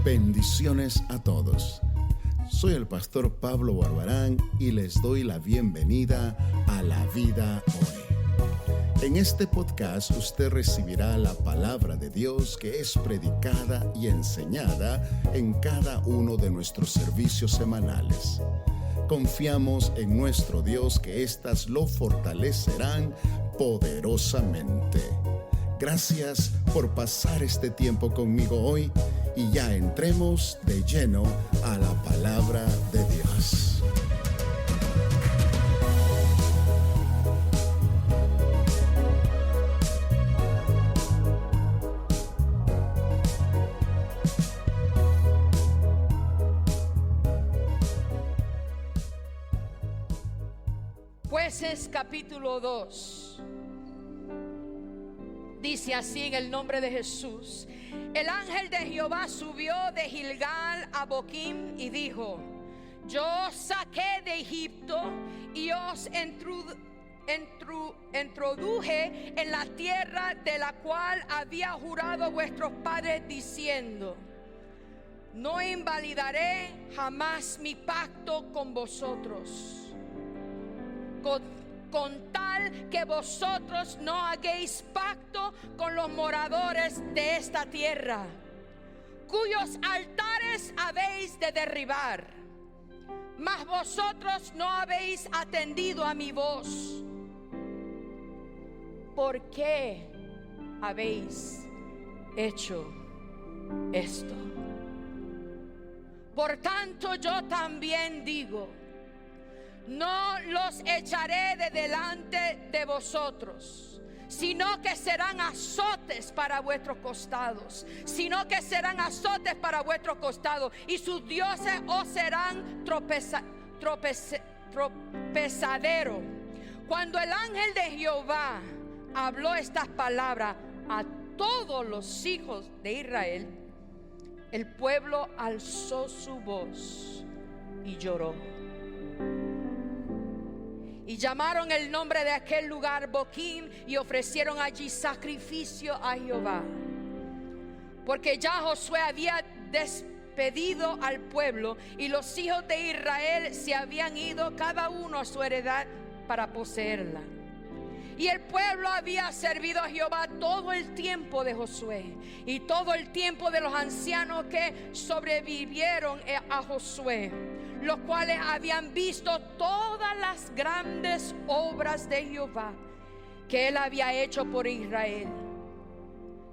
Bendiciones a todos. Soy el pastor Pablo Barbarán y les doy la bienvenida a La Vida Hoy. En este podcast usted recibirá la palabra de Dios que es predicada y enseñada en cada uno de nuestros servicios semanales. Confiamos en nuestro Dios que éstas lo fortalecerán poderosamente. Gracias por pasar este tiempo conmigo hoy y ya entremos de lleno a la palabra de Dios. Jueces capítulo 2 dice así en el nombre de Jesús: el ángel de Jehová subió de Gilgal a Boquim y dijo: yo os saqué de Egipto y os introduje en la tierra de la cual había jurado a vuestros padres diciendo: no invalidaré jamás mi pacto con vosotros, con tal que vosotros no hagáis pacto con los moradores de esta tierra, cuyos altares habéis de derribar. Mas vosotros no habéis atendido a mi voz. ¿Por qué habéis hecho esto? Por tanto, yo también digo: no los echaré de delante de vosotros, sino que serán azotes para vuestros costados, y sus dioses os serán tropezadero. Cuando el ángel de Jehová habló estas palabras a todos los hijos de Israel, el pueblo alzó su voz y lloró. Y llamaron el nombre de aquel lugar Boquim y ofrecieron allí sacrificio a Jehová. Porque ya Josué había despedido al pueblo y los hijos de Israel se habían ido cada uno a su heredad para poseerla. Y el pueblo había servido a Jehová todo el tiempo de Josué y todo el tiempo de los ancianos que sobrevivieron a Josué, los cuales habían visto todas las grandes obras de Jehová que él había hecho por Israel.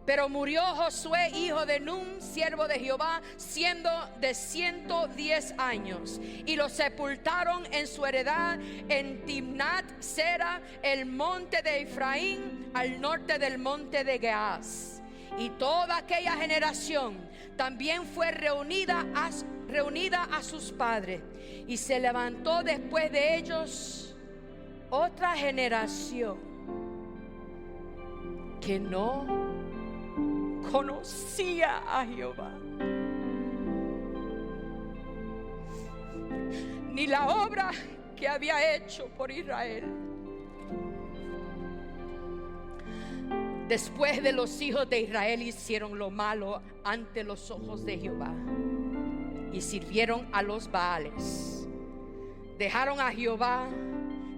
Pero murió Josué, hijo de Nun, siervo de Jehová, siendo de 110 años, y lo sepultaron en su heredad en Timnat Sera, el monte de Efraín, al norte del monte de Geaz. Y toda aquella generación también fue reunida a sus padres, y se levantó después de ellos otra generación que no conocía a Jehová, ni la obra que había hecho por Israel. Después de los hijos de Israel hicieron lo malo ante los ojos de Jehová y sirvieron a los Baales. Dejaron a Jehová,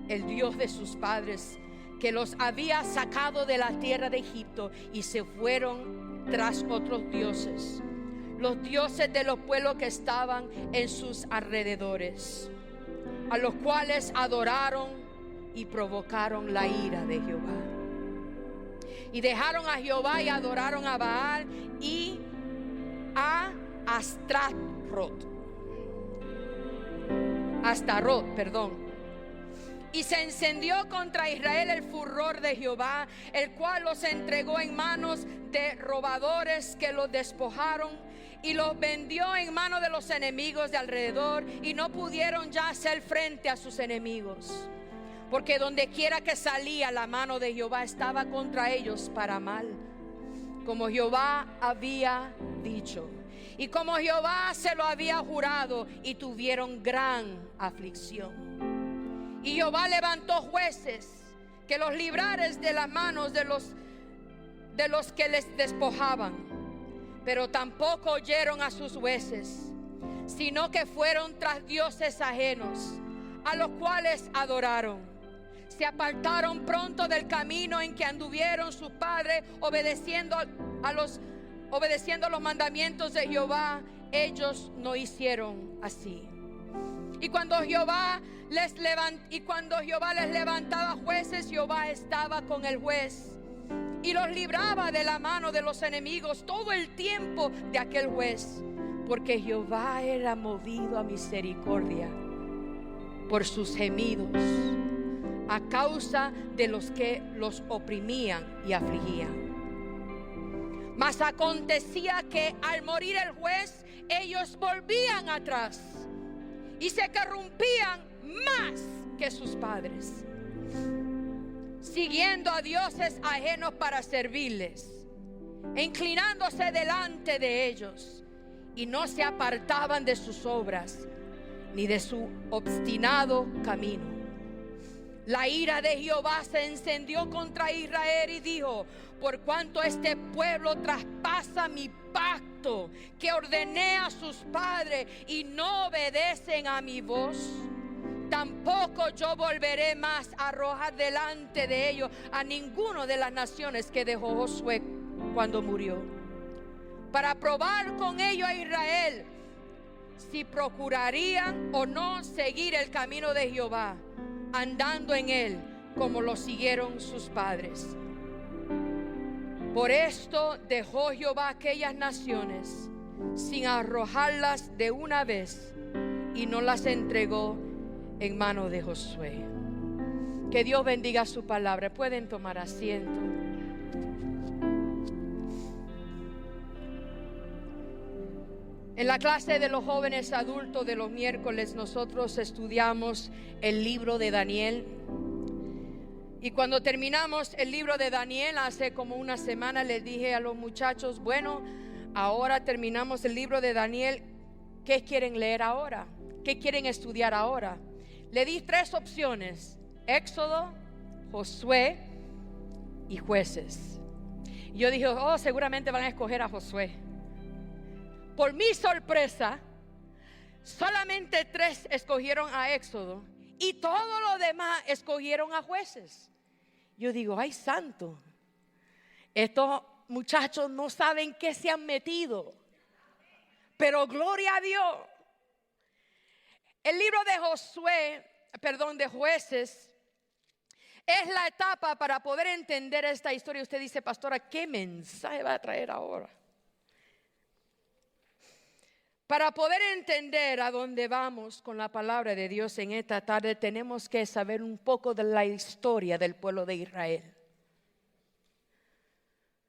el Dios de sus padres, que los había sacado de la tierra de Egipto, y se fueron tras otros dioses, los dioses de los pueblos que estaban en sus alrededores, a los cuales adoraron y provocaron la ira de Jehová. Y dejaron a Jehová y adoraron a Baal y a Astarot. Y se encendió contra Israel el furor de Jehová, el cual los entregó en manos de robadores que los despojaron y los vendió en manos de los enemigos de alrededor, y no pudieron ya hacer frente a sus enemigos, porque donde quiera que salía la mano de Jehová estaba contra ellos para mal, como Jehová había dicho y como Jehová se lo había jurado, y tuvieron gran aflicción. Y Jehová levantó jueces que los librares de las manos de los que les despojaban, Pero tampoco oyeron a sus jueces, sino que fueron tras dioses ajenos, a los cuales adoraron. Se apartaron pronto del camino en que anduvieron sus padres, obedeciendo los mandamientos de Jehová. Ellos no hicieron así. Y cuando Jehová les levantaba jueces, Jehová estaba con el juez y los libraba de la mano de los enemigos todo el tiempo de aquel juez, porque Jehová era movido a misericordia por sus gemidos, a causa de los que los oprimían y afligían. Mas acontecía que al morir el juez, ellos volvían atrás y se corrompían más que sus padres, siguiendo a dioses ajenos para servirles, e inclinándose delante de ellos, y no se apartaban de sus obras ni de su obstinado camino. La ira de Jehová se encendió contra Israel y dijo: por cuanto este pueblo traspasa mi pacto que ordené a sus padres y no obedecen a mi voz, tampoco yo volveré más a arrojar delante de ellos a ninguno de las naciones que dejó Josué cuando murió, para probar con ellos a Israel si procurarían o no seguir el camino de Jehová, andando en él como lo siguieron sus padres. Por esto dejó Jehová aquellas naciones sin arrojarlas de una vez, y no las entregó en mano de Josué. Que Dios bendiga su palabra. Pueden tomar asiento. En la clase de los jóvenes adultos de los miércoles nosotros estudiamos el libro de Daniel. Y cuando terminamos el libro de Daniel hace como una semana, les dije a los muchachos: bueno, ahora terminamos el libro de Daniel, ¿qué quieren leer ahora? ¿Qué quieren estudiar ahora? Le di 3 opciones: Éxodo, Josué y Jueces. Y yo dije: oh, seguramente van a escoger a Josué. Por mi sorpresa, solamente 3 escogieron a Éxodo y todos los demás escogieron a Jueces. Yo digo: ay santo, estos muchachos no saben qué se han metido, pero gloria a Dios. El libro de Jueces es la etapa para poder entender esta historia. Usted dice: pastora, ¿qué mensaje va a traer ahora? Para poder entender a dónde vamos con la palabra de Dios en esta tarde, tenemos que saber un poco de la historia del pueblo de Israel.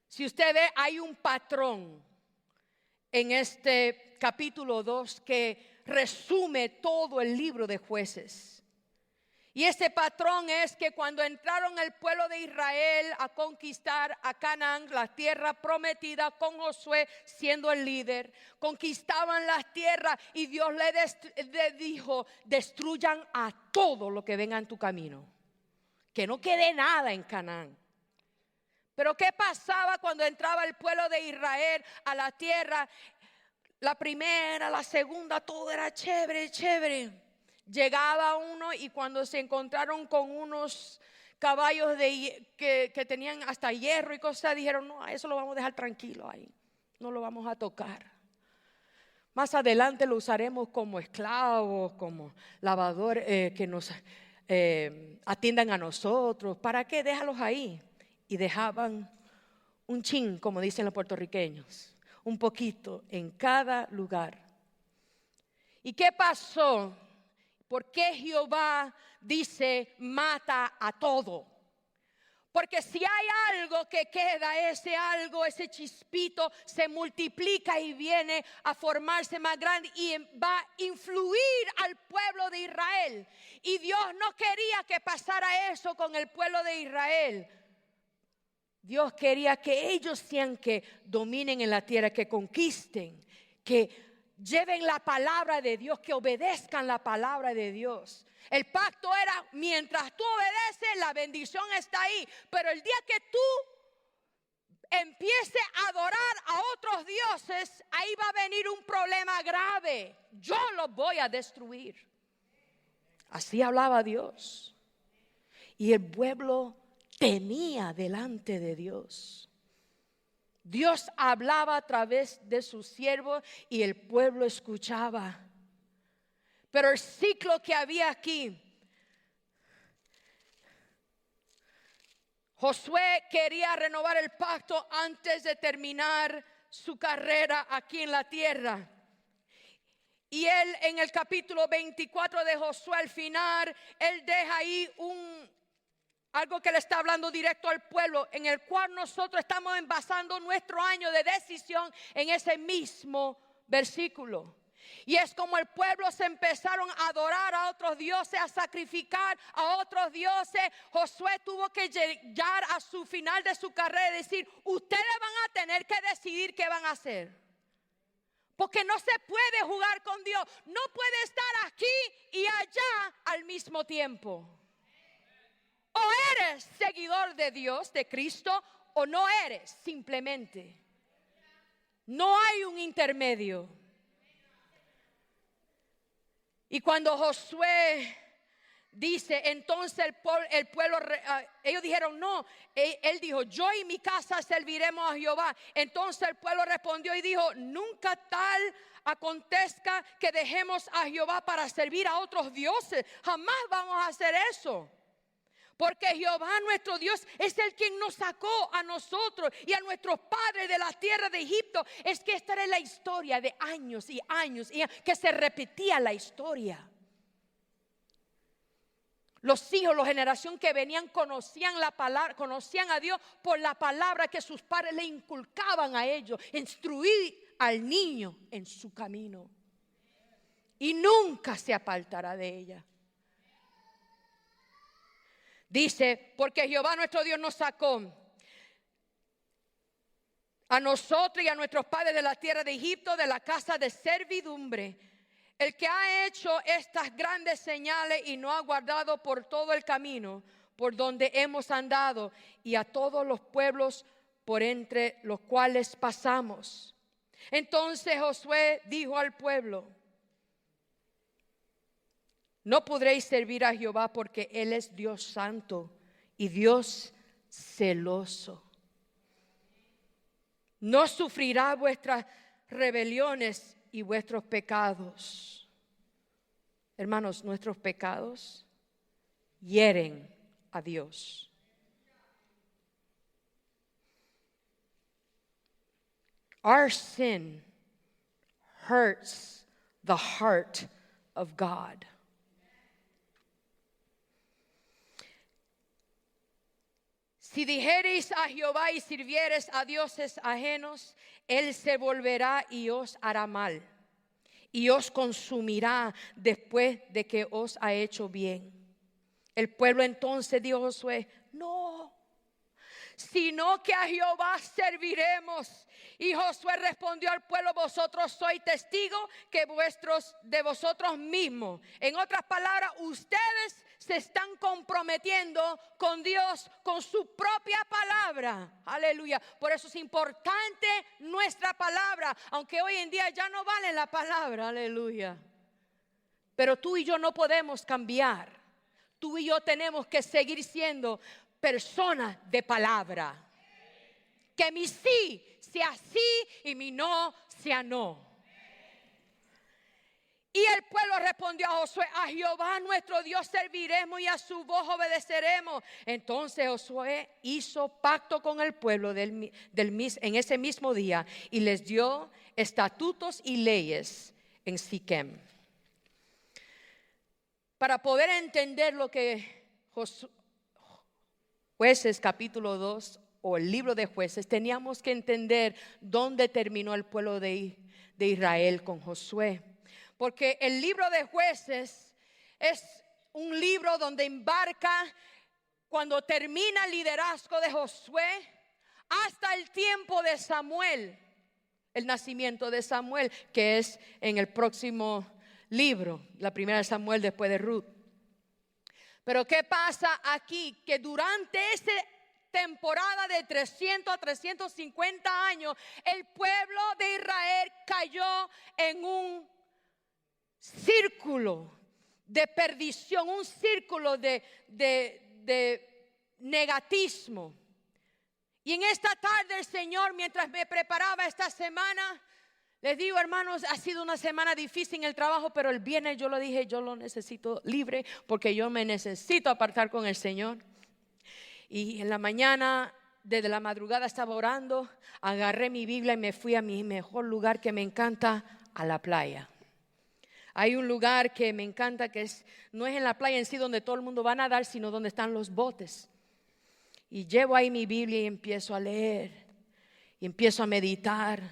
Si usted ve, hay un patrón en este capítulo 2 que resume todo el libro de Jueces. Y ese patrón es que cuando entraron el pueblo de Israel a conquistar a Canaán, la tierra prometida, con Josué siendo el líder, conquistaban las tierras y Dios le dijo: destruyan a todo lo que venga en tu camino, que no quede nada en Canaán. Pero ¿qué pasaba cuando entraba el pueblo de Israel a la tierra? La primera, la segunda, todo era chévere, chévere. Llegaba uno y cuando se encontraron con unos caballos que tenían hasta hierro y cosas, dijeron: no, eso lo vamos a dejar tranquilo ahí, no lo vamos a tocar. Más adelante lo usaremos como esclavos, como lavadores, que nos atiendan a nosotros. ¿Para qué? Déjalos ahí. Y dejaban un chin, como dicen los puertorriqueños, un poquito en cada lugar. ¿Y qué pasó? ¿Por qué Jehová dice: mata a todo? Porque si hay algo que queda, ese chispito se multiplica y viene a formarse más grande y va a influir al pueblo de Israel. Y Dios no quería que pasara eso con el pueblo de Israel. Dios quería que ellos sean que dominen en la tierra, que conquisten, que lleven la palabra de Dios, que obedezcan la palabra de Dios. El pacto era: mientras tú obedeces, la bendición está ahí. Pero el día que tú empieces a adorar a otros otros dioses, ahí va a venir un problema grave. Yo los voy a destruir. Así hablaba Dios. Y el pueblo temía delante de Dios. Dios hablaba a través de sus siervos y el pueblo escuchaba. Pero el ciclo que había aquí, Josué quería renovar el pacto antes de terminar su carrera aquí en la tierra. Y él en el capítulo 24 de Josué al final, él deja ahí algo que le está hablando directo al pueblo, en el cual nosotros estamos basando nuestro año de decisión en ese mismo versículo. Y es como el pueblo se empezaron a adorar a otros dioses, a sacrificar a otros dioses. Josué tuvo que llegar a su final de su carrera y decir, ustedes van a tener que decidir qué van a hacer. Porque no se puede jugar con Dios. No puede estar aquí y allá al mismo tiempo. O eres seguidor de Dios, de Cristo, o no eres simplemente. No hay un intermedio. Y cuando Josué dice, entonces el pueblo, ellos dijeron no, él dijo, yo y mi casa serviremos a Jehová. Entonces el pueblo respondió y dijo, nunca tal acontezca que dejemos a Jehová para servir a otros dioses. Jamás vamos a hacer eso. Porque Jehová nuestro Dios es el quien nos sacó a nosotros y a nuestros padres de la tierra de Egipto. Es que esta era la historia de años y años y que se repetía la historia. Los hijos, la generación que venían conocían la palabra, conocían a Dios por la palabra que sus padres le inculcaban a ellos. Instruir al niño en su camino y nunca se apartará de ella. Dice, porque Jehová nuestro Dios nos sacó a nosotros y a nuestros padres de la tierra de Egipto, de la casa de servidumbre. El que ha hecho estas grandes señales y no ha guardado por todo el camino por donde hemos andado y a todos los pueblos por entre los cuales pasamos. Entonces Josué dijo al pueblo, no podréis servir a Jehová porque Él es Dios santo y Dios celoso. No sufrirá vuestras rebeliones y vuestros pecados. Hermanos, nuestros pecados hieren a Dios. Our sin hurts the heart of God. Si dijereis a Jehová y sirviereis a dioses ajenos, Él se volverá y os hará mal, y os consumirá después de que os ha hecho bien. El pueblo entonces dijo a Josué, no, sino que a Jehová serviremos. Y Josué respondió al pueblo, vosotros sois testigos de vosotros mismos. En otras palabras, ustedes se están comprometiendo con Dios, con su propia palabra. Aleluya. Por eso es importante nuestra palabra, aunque hoy en día ya no vale la palabra. Aleluya. Pero tú y yo no podemos cambiar. Tú y yo tenemos que seguir siendo personas de palabra. Que mi sí sea sí y mi no sea no. Y el pueblo respondió a Josué, a Jehová nuestro Dios serviremos y a su voz obedeceremos. Entonces Josué hizo pacto con el pueblo en ese mismo día y les dio estatutos y leyes en Siquem. Para poder entender lo que Jueces capítulo 2 o el libro de Jueces, teníamos que entender dónde terminó el pueblo de Israel con Josué. Porque el libro de Jueces es un libro donde embarca cuando termina el liderazgo de Josué hasta el tiempo de Samuel, el nacimiento de Samuel, que es en el próximo libro, la primera de Samuel después de Ruth. Pero ¿qué pasa aquí? Que durante ese temporada de 300 a 350 años, el pueblo de Israel cayó en un círculo de perdición, un círculo de negatismo. Y en esta tarde el Señor, mientras me preparaba esta semana, les digo, hermanos, ha sido una semana difícil en el trabajo, pero el viernes yo lo dije, yo lo necesito libre porque yo me necesito apartar con el Señor. Y en la mañana, desde la madrugada estaba orando, agarré mi Biblia y me fui a mi mejor lugar que me encanta, a la playa. Hay un lugar que me encanta que no es en la playa en sí donde todo el mundo va a nadar, sino donde están los botes. Y llevo ahí mi Biblia y empiezo a leer y empiezo a meditar.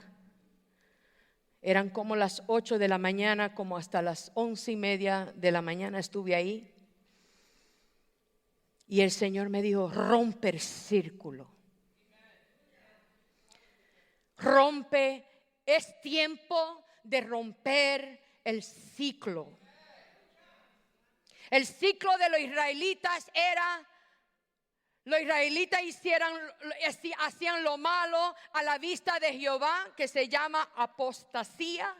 Eran como las 8 de la mañana, como hasta las 11:30 de la mañana estuve ahí. Y el Señor me dijo, rompe el círculo. Rompe, es tiempo de romper el ciclo. El ciclo de los israelitas era, los israelitas hacían lo malo a la vista de Jehová, que se llama apostasía.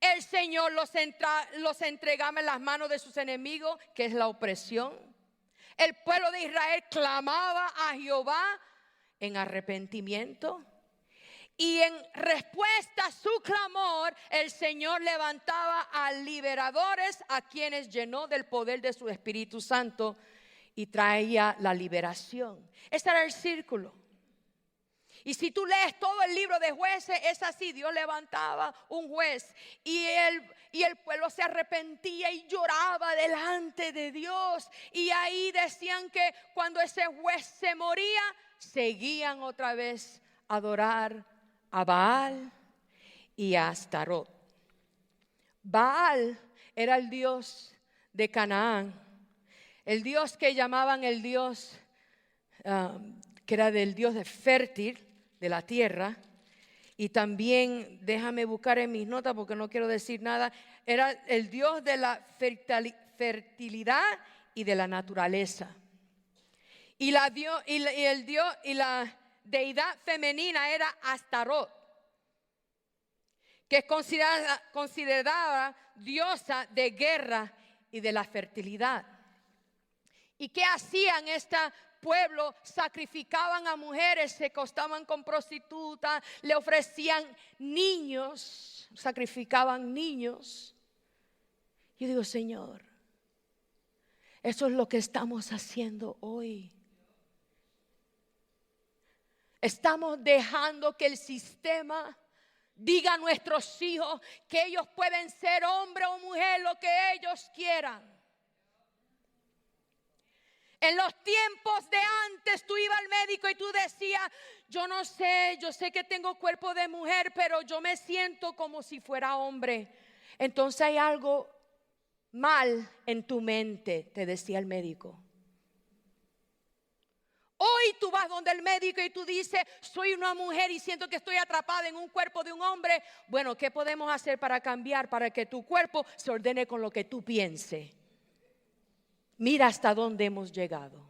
El Señor los entregaba en las manos de sus enemigos, que es la opresión. El pueblo de Israel clamaba a Jehová en arrepentimiento. Y en respuesta a su clamor, el Señor levantaba a liberadores, a quienes llenó del poder de su Espíritu Santo y traía la liberación. Ese era el círculo. Y si tú lees todo el libro de Jueces, es así. Dios levantaba un juez y el pueblo se arrepentía y lloraba delante de Dios. Y ahí decían que cuando ese juez se moría, seguían otra vez a adorar a Baal y a Astarot. Baal era el dios de Canaán, el dios que llamaban el dios que era del dios de fértil de la tierra. Y también, déjame buscar en mis notas porque no quiero decir nada, era el dios de la fertilidad y de la naturaleza. Y la deidad femenina era Astarot, que es considerada diosa de guerra y de la fertilidad. ¿Y qué hacían este pueblo? Sacrificaban a mujeres, se acostaban con prostitutas, le ofrecían niños, sacrificaban niños. Yo digo, Señor, eso es lo que estamos haciendo hoy. Estamos dejando que el sistema diga a nuestros hijos que ellos pueden ser hombre o mujer, lo que ellos quieran. En los tiempos de antes tú ibas al médico y tú decías, yo no sé, yo sé que tengo cuerpo de mujer, pero yo me siento como si fuera hombre. Entonces hay algo mal en tu mente, te decía el médico. Hoy tú vas donde el médico y tú dices, soy una mujer y siento que estoy atrapada en un cuerpo de un hombre. Bueno, ¿qué podemos hacer para cambiar, para que tu cuerpo se ordene con lo que tú pienses? Mira hasta dónde hemos llegado.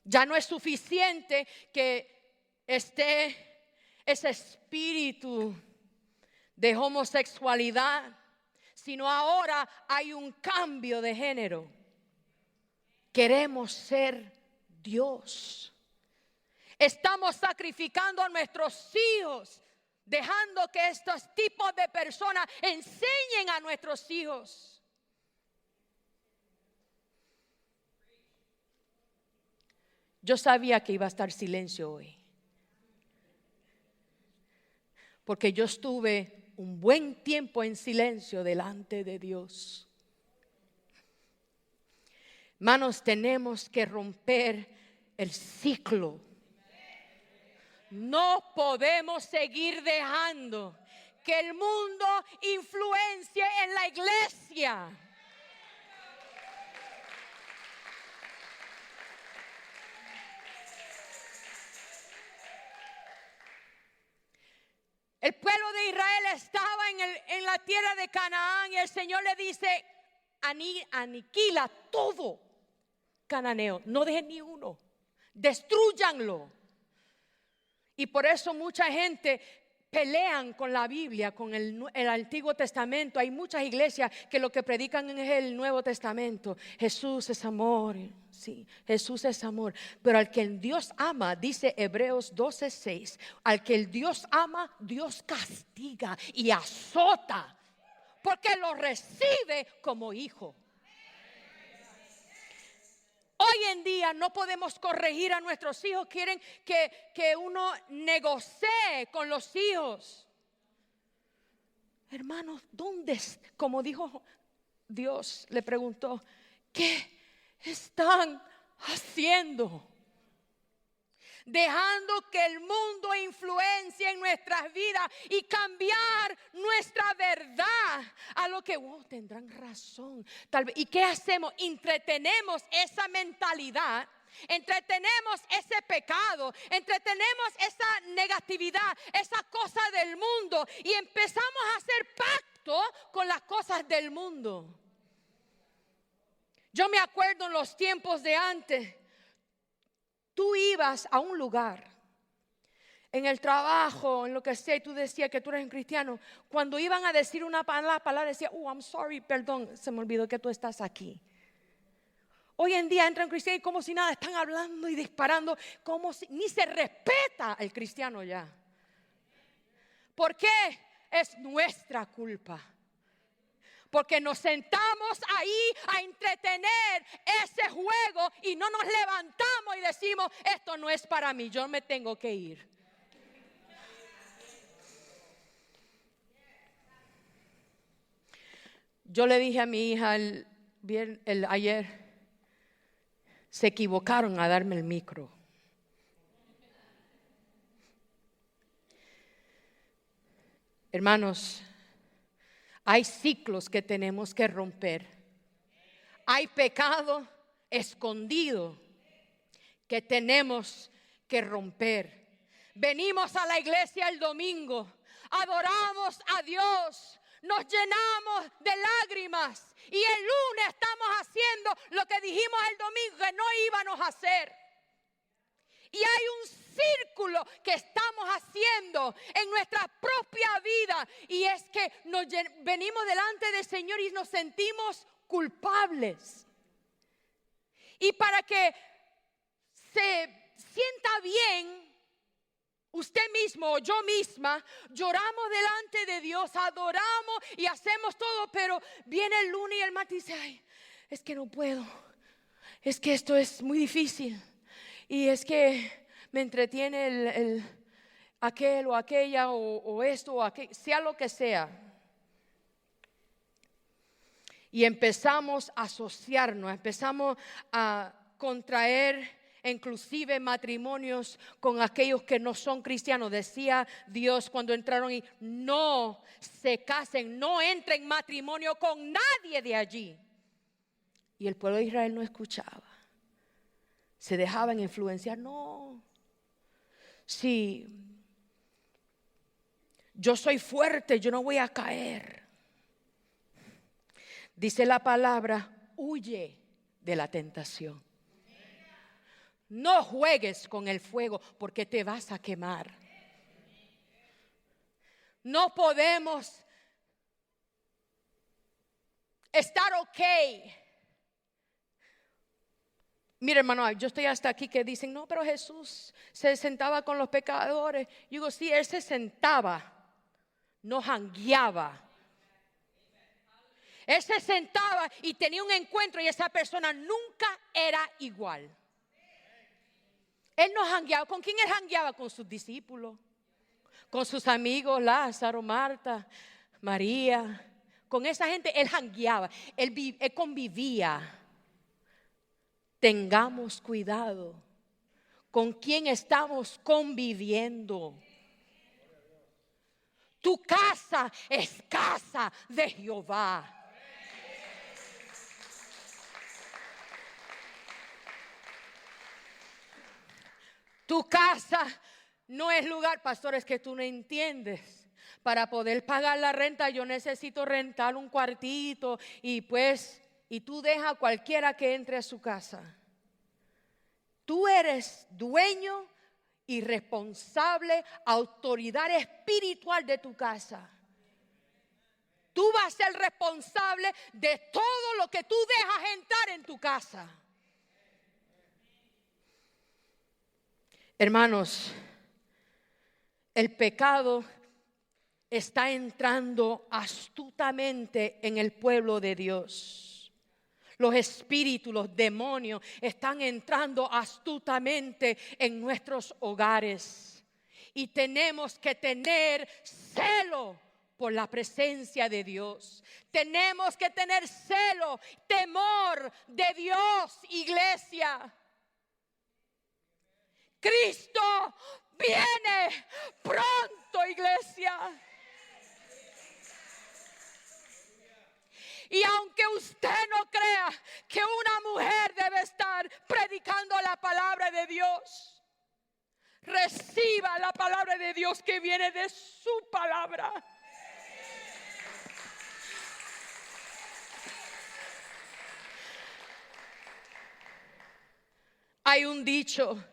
Ya no es suficiente que esté ese espíritu de homosexualidad, sino ahora hay un cambio de género. Queremos ser Dios. Estamos sacrificando a nuestros hijos, dejando que estos tipos de personas enseñen a nuestros hijos. Yo sabía que iba a estar silencio hoy, porque yo estuve un buen tiempo en silencio delante de Dios. Hermanos, tenemos que romper el ciclo. No podemos seguir dejando que el mundo influencie en la iglesia. El pueblo de Israel estaba en la tierra de Canaán y el Señor le dice, aniquila todo. cananeo, no dejen ni uno, destrúyanlo. Y por eso mucha gente pelean con la Biblia, con el Antiguo Testamento. Hay muchas iglesias que lo que predican es el Nuevo Testamento. Jesús es amor, sí, Jesús es amor. Pero al que el Dios ama, dice Hebreos 12:6, al que el Dios ama, Dios castiga y azota, porque lo recibe como hijo. Hoy en día no podemos corregir a nuestros hijos. Quieren que uno negocie con los hijos. Hermanos, ¿dónde? Como dijo Dios, le preguntó, ¿qué están haciendo? Dejando que el mundo influencie en nuestras vidas y cambiar nuestra verdad a lo que tendrán razón. Tal vez. ¿Y qué hacemos? Entretenemos esa mentalidad, entretenemos ese pecado, entretenemos esa negatividad, esa cosa del mundo y empezamos a hacer pacto con las cosas del mundo. Yo me acuerdo en los tiempos de antes. Tú ibas a un lugar, en el trabajo, en lo que sea, y tú decías que tú eres un cristiano. Cuando iban a decir una palabra, decía, I'm sorry, perdón, se me olvidó que tú estás aquí. Hoy en día entran cristianos y como si nada, están hablando y disparando, como si ni se respeta al cristiano ya. ¿Por qué? Es nuestra culpa. Porque nos sentamos ahí a entretener ese juego y no nos levantamos y decimos, esto no es para mí, yo me tengo que ir. Yo le dije a mi hija ayer, se equivocaron a darme el micro. Hermanos, hay ciclos que tenemos que romper. Hay pecado escondido que tenemos que romper. Venimos a la iglesia el domingo, adoramos a Dios, nos llenamos de lágrimas y el lunes estamos haciendo lo que dijimos el domingo que no íbamos a hacer. Y hay un círculo que estamos haciendo en nuestra propia vida y es que venimos delante del Señor y nos sentimos culpables. Y para que se sienta bien, usted mismo o yo misma, lloramos delante de Dios, adoramos y hacemos todo, pero viene el lunes y el martes y dice, ay, es que no puedo, es que esto es muy difícil. Y es que me entretiene aquel o aquella o esto o aquello, sea lo que sea. Y empezamos a asociarnos, empezamos a contraer inclusive matrimonios con aquellos que no son cristianos. Decía Dios cuando entraron y no se casen, no entren en matrimonio con nadie de allí. Y el pueblo de Israel no escuchaba. Se dejaban influenciar. No, si yo soy fuerte, yo no voy a caer. Dice la palabra, huye de la tentación. No juegues con el fuego porque te vas a quemar. No podemos estar ok. Mira, hermano, yo estoy hasta aquí que dicen, no, pero Jesús se sentaba con los pecadores. Yo digo, sí, Él se sentaba, no jangueaba. Él se sentaba y tenía un encuentro y esa persona nunca era igual. Él no jangueaba. ¿Con quién Él jangueaba? Con sus discípulos, con sus amigos, Lázaro, Marta, María. Con esa gente Él jangueaba, él convivía. Tengamos cuidado con quién estamos conviviendo. Tu casa es casa de Jehová. Tu casa no es lugar, pastor, es que tú no entiendes. Para poder pagar la renta yo necesito rentar un cuartito y tú dejas a cualquiera que entre a su casa. Tú eres dueño y responsable, autoridad espiritual de tu casa. Tú vas a ser responsable de todo lo que tú dejas entrar en tu casa. Hermanos, el pecado está entrando astutamente en el pueblo de Dios. Los espíritus, los demonios están entrando astutamente en nuestros hogares. Y tenemos que tener celo por la presencia de Dios. Tenemos que tener celo, temor de Dios, iglesia. Cristo viene pronto, iglesia. Y aunque usted no crea que una mujer debe estar predicando la palabra de Dios, reciba la palabra de Dios que viene de su palabra. Hay un dicho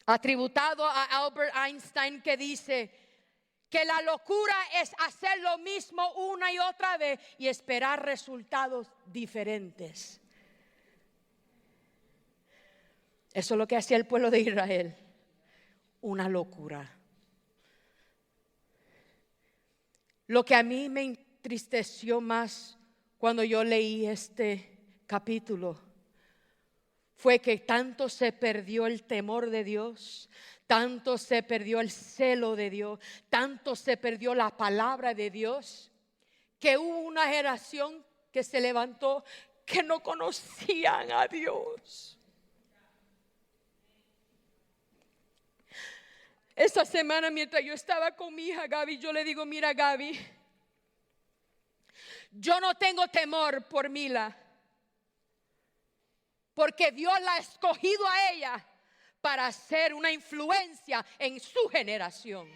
atributado a Albert Einstein que dice que la locura es hacer lo mismo una y otra vez y esperar resultados diferentes. Eso es lo que hacía el pueblo de Israel, una locura. Lo que a mí me entristeció más cuando yo leí este capítulo fue que tanto se perdió el temor de Dios, tanto se perdió el celo de Dios, tanto se perdió la palabra de Dios, que hubo una generación que se levantó que no conocían a Dios. Esta semana mientras yo estaba con mi hija Gaby, yo le digo, mira Gaby, yo no tengo temor por Mila, porque Dios la ha escogido a ella para ser una influencia en su generación.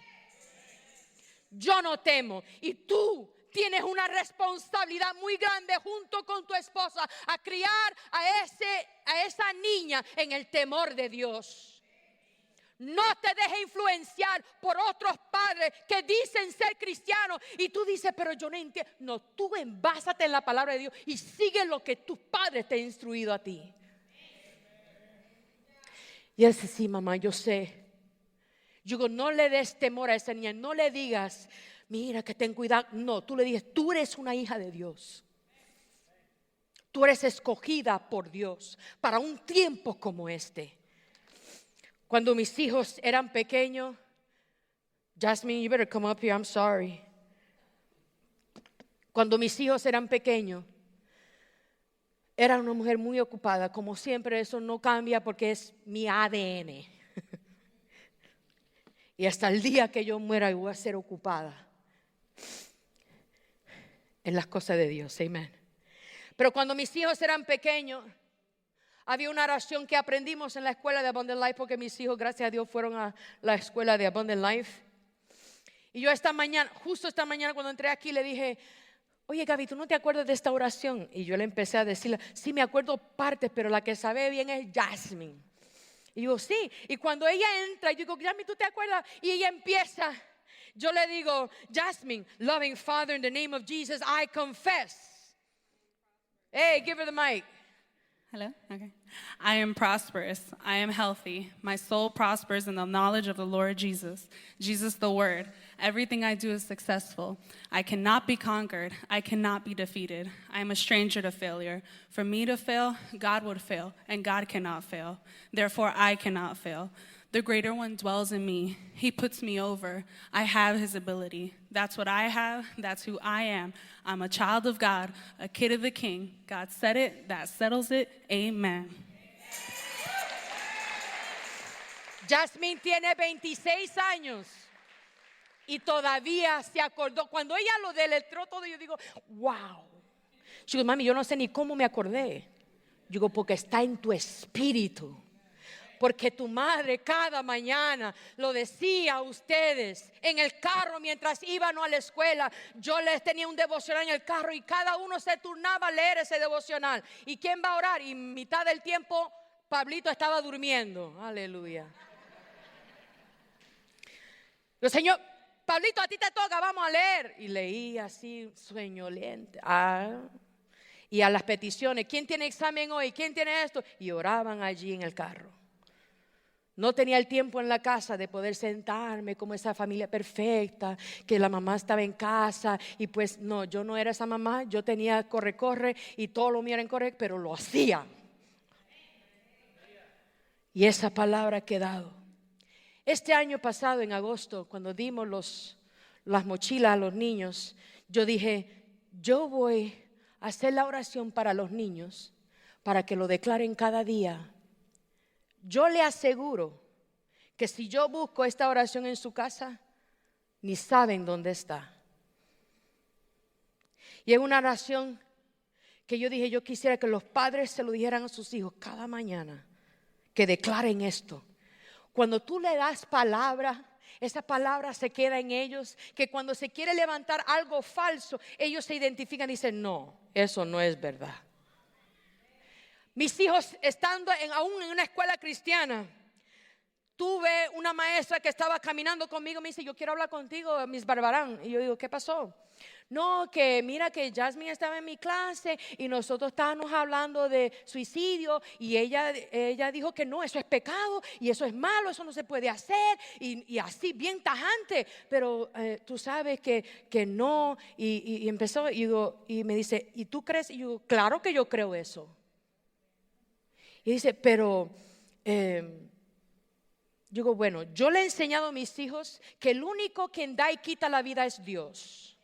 Yo no temo. Y tú tienes una responsabilidad muy grande junto con tu esposa a criar a esa niña en el temor de Dios. No te dejes influenciar por otros padres que dicen ser cristianos y tú dices, pero yo no entiendo. No, tú envásate en la palabra de Dios y sigue lo que tus padres te han instruido a ti. Y él dice, sí, mamá, yo sé. Yo digo, no le des temor a esa niña. No le digas, mira que ten cuidado. No, tú le dices, tú eres una hija de Dios. Tú eres escogida por Dios para un tiempo como este. Cuando mis hijos eran pequeños, Jasmine, you better come up here, I'm sorry. Cuando mis hijos eran pequeños, era una mujer muy ocupada, como siempre. Eso no cambia porque es mi ADN. Y hasta el día que yo muera, yo voy a ser ocupada en las cosas de Dios. Amén. Pero cuando mis hijos eran pequeños, había una oración que aprendimos en la escuela de Abundant Life, porque mis hijos, gracias a Dios, fueron a la escuela de Abundant Life. Y yo justo esta mañana cuando entré aquí, le dije, oye Gaby, ¿tú no te acuerdas de esta oración? Y yo le empecé a decirle, sí me acuerdo partes, pero la que sabe bien es Jasmine. Y yo, sí. Y cuando ella entra, yo digo, Jasmine, ¿tú te acuerdas? Y ella empieza, yo le digo, Jasmine, loving Father, in the name of Jesus, I confess. Hey, give her the mic. Hello? Okay. I am prosperous. I am healthy. My soul prospers in the knowledge of the Lord Jesus. Jesus the Word. Everything I do is successful. I cannot be conquered. I cannot be defeated. I am a stranger to failure. For me to fail, God would fail, and God cannot fail. Therefore, I cannot fail. The greater one dwells in me. He puts me over. I have his ability. That's what I have. That's who I am. I'm a child of God, a kid of the King. God said it. That settles it. Amen. Jasmine tiene 26 años y todavía se acordó. Cuando ella lo deletró todo, yo digo, wow. Yo digo, mami, yo no sé ni cómo me acordé. Yo digo, porque está en tu espíritu. Porque tu madre cada mañana lo decía a ustedes en el carro mientras iban a la escuela. Yo les tenía un devocional en el carro y cada uno se turnaba a leer ese devocional. ¿Y quién va a orar? Y mitad del tiempo Pablito estaba durmiendo. Aleluya. El Señor, Pablito, a ti te toca, vamos a leer. Y leía así, sueñoliente. Y a las peticiones, ¿quién tiene examen hoy? ¿Quién tiene esto? Y oraban allí en el carro. No tenía el tiempo en la casa de poder sentarme como esa familia perfecta, que la mamá estaba en casa. Y pues no, yo no era esa mamá, yo tenía corre y todo lo mío era en corre, pero lo hacía. Y esa palabra ha quedado. Este año pasado, en agosto, cuando dimos las mochilas a los niños, yo dije, yo voy a hacer la oración para los niños, para que lo declaren cada día. Yo le aseguro que si yo busco esta oración en su casa, ni saben dónde está. Y es una oración que yo dije, yo quisiera que los padres se lo dijeran a sus hijos cada mañana, que declaren esto. Cuando tú le das palabra, esa palabra se queda en ellos, que cuando se quiere levantar algo falso, ellos se identifican y dicen, no, eso no es verdad. Mis hijos, estando aún en una escuela cristiana, tuve una maestra que estaba caminando conmigo, me dice, yo quiero hablar contigo, Miss Barbarán. Y yo digo, ¿qué pasó? No, que mira que Jasmine estaba en mi clase y nosotros estábamos hablando de suicidio y ella dijo que no, eso es pecado y eso es malo, eso no se puede hacer y así bien tajante, pero tú sabes que no. Y empezó y me dice, ¿y tú crees? Y yo, claro que yo creo eso. Y dice, pero digo, bueno, yo le he enseñado a mis hijos que el único quien da y quita la vida es Dios.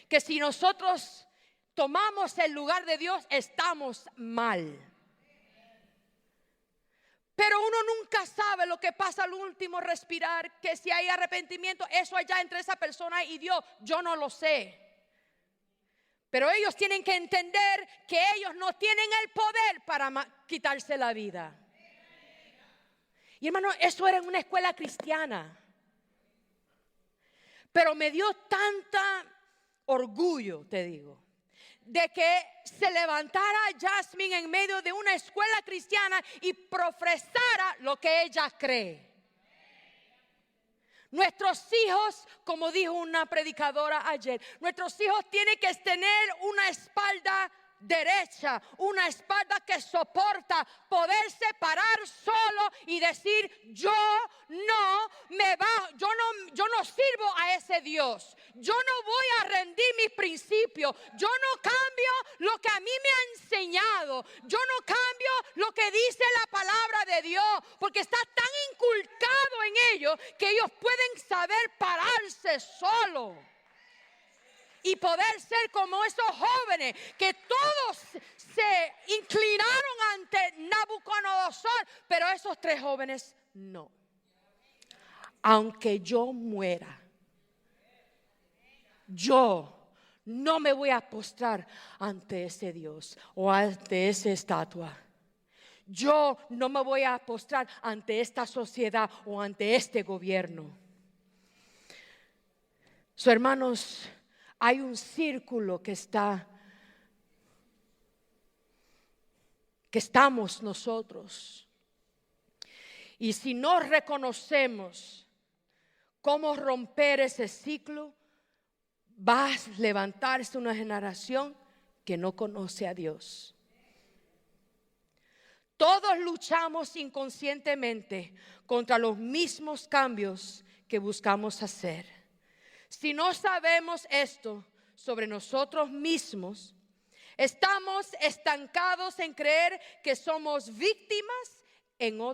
Que si nosotros tomamos el lugar de Dios, estamos mal. Pero uno nunca sabe lo que pasa al último respirar, que si hay arrepentimiento, eso allá entre esa persona y Dios, yo no lo sé. Pero ellos tienen que entender que ellos no tienen el poder para quitarse la vida. Y hermano, eso era en una escuela cristiana. Pero me dio tanta orgullo, te digo, de que se levantara Jasmine en medio de una escuela cristiana y profesara lo que ella cree. Nuestros hijos, como dijo una predicadora ayer, nuestros hijos tienen que tener una espalda derecha, una espalda que soporta poderse parar solo y decir, yo no sirvo a ese Dios, yo no voy a rendir mis principios, yo no cambio lo que a mí me ha enseñado, yo no cambio lo que dice la palabra de Dios, porque está tan inculcado en ellos que ellos pueden saber pararse solo. Y poder ser como esos jóvenes que todos se inclinaron ante Nabucodonosor, pero esos 3 jóvenes no. Aunque yo muera, yo no me voy a postrar ante ese Dios o ante esa estatua. Yo no me voy a postrar ante esta sociedad o ante este gobierno. Hermanos, hay un círculo que estamos nosotros. Y si no reconocemos cómo romper ese ciclo, va a levantarse una generación que no conoce a Dios. Todos luchamos inconscientemente contra los mismos cambios que buscamos hacer. Si no sabemos esto sobre nosotros mismos, estamos estancados en creer que somos víctimas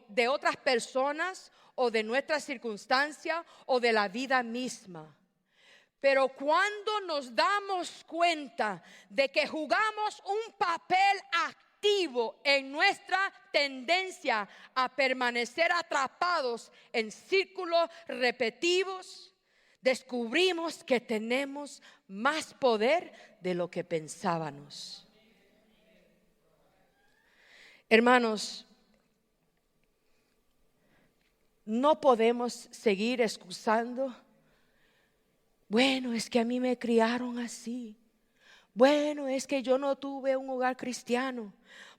de otras personas o de nuestras circunstancias o de la vida misma. Pero cuando nos damos cuenta de que jugamos un papel activo en nuestra tendencia a permanecer atrapados en círculos repetitivos, descubrimos que tenemos más poder de lo que pensábamos. Hermanos, No podemos seguir excusando. Bueno, es que a mí me criaron así. Bueno, es que yo no tuve un hogar cristiano.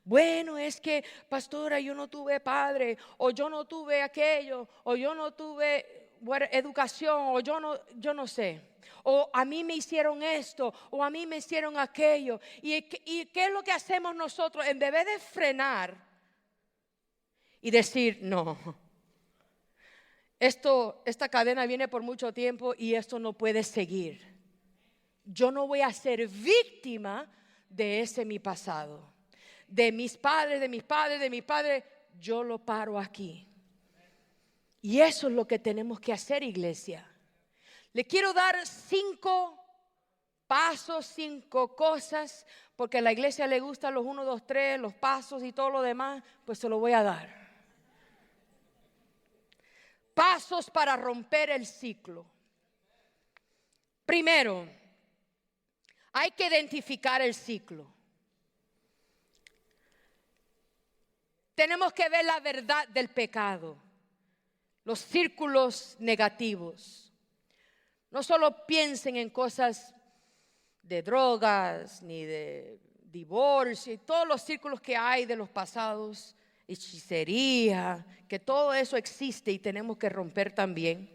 Bueno, es que, pastora, yo no tuve padre, o yo no tuve aquello, o yo no tuve educación, o yo no sé. O a mí me hicieron esto, o a mí me hicieron aquello. ¿Y qué es lo que hacemos nosotros? En vez de frenar y decir, no, esta cadena viene por mucho tiempo y esto no puede seguir. Yo no voy a ser víctima de ese mi pasado. De mis padres, yo lo paro aquí. Y eso es lo que tenemos que hacer, iglesia. Le quiero dar 5 pasos, 5 cosas, porque a la iglesia le gustan los 1, 2, 3, los pasos y todo lo demás, pues se lo voy a dar. Pasos para romper el ciclo. Primero, hay que identificar el ciclo. Tenemos que ver la verdad del pecado, los círculos negativos. No solo piensen en cosas de drogas, ni de divorcio, y todos los círculos que hay de los pasados, hechicería, que todo eso existe y tenemos que romper también.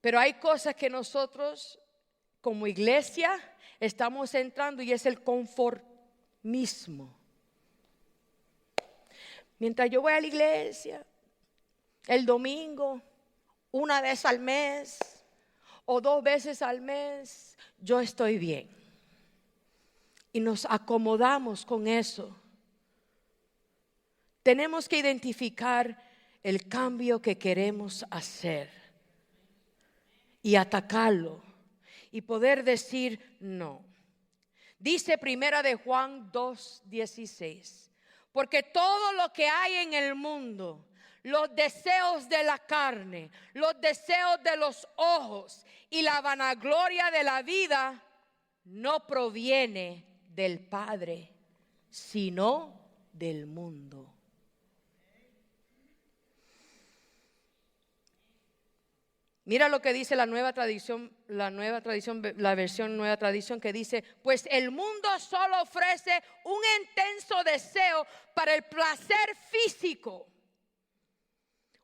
Pero hay cosas que nosotros como iglesia estamos entrando y es el conformismo. Mientras yo voy a la iglesia el domingo, 1 vez al mes o 2 veces al mes, yo estoy bien. Y nos acomodamos con eso. Tenemos que identificar el cambio que queremos hacer y atacarlo y poder decir no. Dice 1 de Juan 2:16. Porque todo lo que hay en el mundo, los deseos de la carne, los deseos de los ojos y la vanagloria de la vida, no proviene del Padre, sino del mundo. Mira lo que dice la versión Nueva Tradición, que dice, pues el mundo solo ofrece un intenso deseo para el placer físico,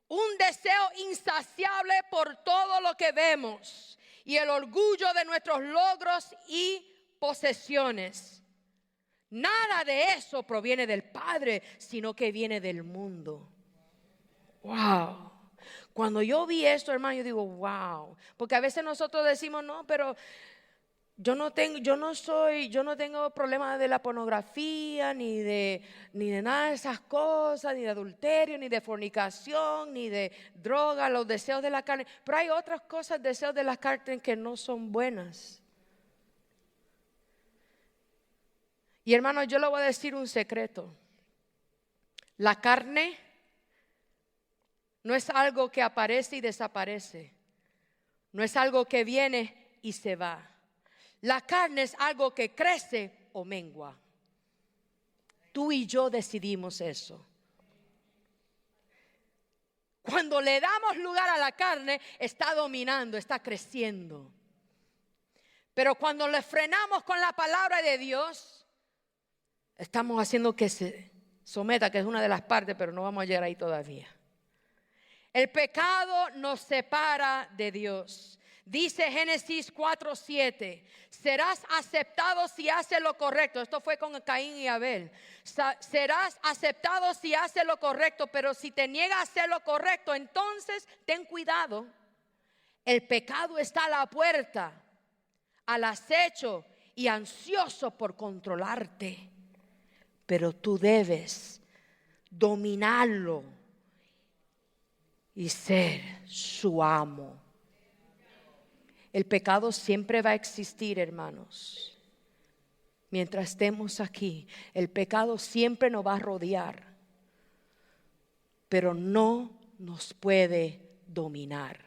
un deseo insaciable por todo lo que vemos y el orgullo de nuestros logros y posesiones. Nada de eso proviene del Padre, sino que viene del mundo. Wow. Cuando yo vi esto, hermano, yo digo, wow. Porque a veces nosotros decimos, no, pero yo no tengo problemas de la pornografía, ni de nada de esas cosas, ni de adulterio, ni de fornicación, ni de droga, los deseos de la carne. Pero hay otras cosas, deseos de la carne, que no son buenas. Y hermano, yo le voy a decir un secreto. La carne no es algo que aparece y desaparece. No es algo que viene y se va. La carne es algo que crece o mengua. Tú y yo decidimos eso. Cuando le damos lugar a la carne, está dominando, está creciendo. Pero cuando le frenamos con la palabra de Dios, estamos haciendo que se someta, que es una de las partes, pero no vamos a llegar ahí todavía. El pecado nos separa de Dios. Dice Génesis 4:7, serás aceptado si haces lo correcto. Esto fue con Caín y Abel. Serás aceptado si haces lo correcto, pero si te niegas a hacer lo correcto, entonces ten cuidado. El pecado está a la puerta, al acecho y ansioso por controlarte. Pero tú debes dominarlo y ser su amo. El pecado siempre va a existir, hermanos. Mientras estemos aquí, el pecado siempre nos va a rodear, pero no nos puede dominar.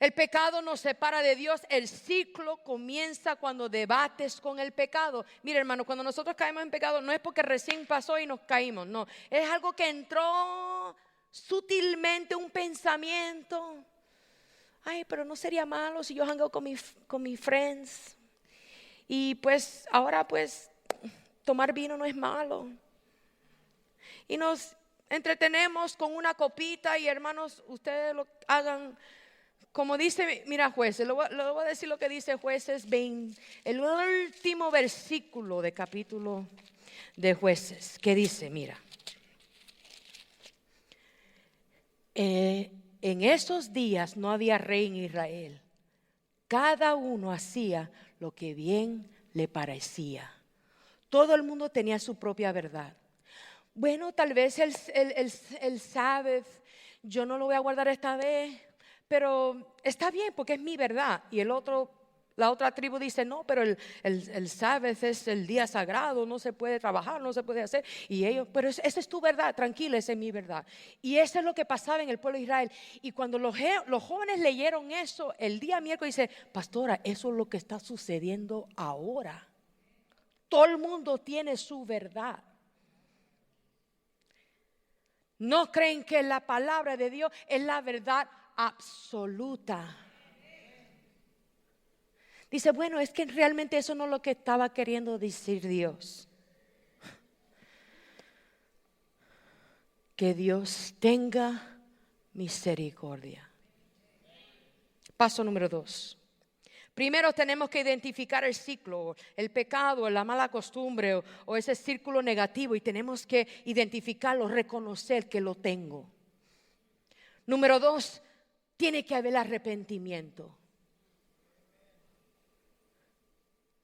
El pecado nos separa de Dios. El ciclo comienza cuando debates con el pecado. Mira, hermano, cuando nosotros caemos en pecado no es porque recién pasó y nos caímos, no. Es algo que entró sutilmente, un pensamiento. Ay, pero no sería malo si yo hango con mis friends. Y pues ahora pues tomar vino no es malo. Y nos entretenemos con una copita y hermanos, ustedes lo hagan como dice, mira Jueces, le voy a decir lo que dice Jueces 20, el último versículo de capítulo de Jueces, que dice, mira, en esos días no había rey en Israel, cada uno hacía lo que bien le parecía, todo el mundo tenía su propia verdad. Bueno, tal vez el Sabbath, yo no lo voy a guardar esta vez, pero está bien porque es mi verdad. Y la otra tribu dice, no, pero el Sabbath es el día sagrado, no se puede trabajar, no se puede hacer. Y ellos, pero esa es tu verdad, tranquila, esa es mi verdad. Y eso es lo que pasaba en el pueblo de Israel. Y cuando los jóvenes leyeron eso, el día miércoles dice, pastora, eso es lo que está sucediendo ahora. Todo el mundo tiene su verdad. No creen que la palabra de Dios es la verdad absoluta. Dice, bueno, es que realmente eso no es lo que estaba queriendo decir Dios. Que Dios tenga misericordia. Paso número 2. Primero tenemos que identificar el ciclo, el pecado, la mala costumbre o ese círculo negativo, y tenemos que identificarlo, reconocer que lo tengo. Número 2, tiene que haber arrepentimiento.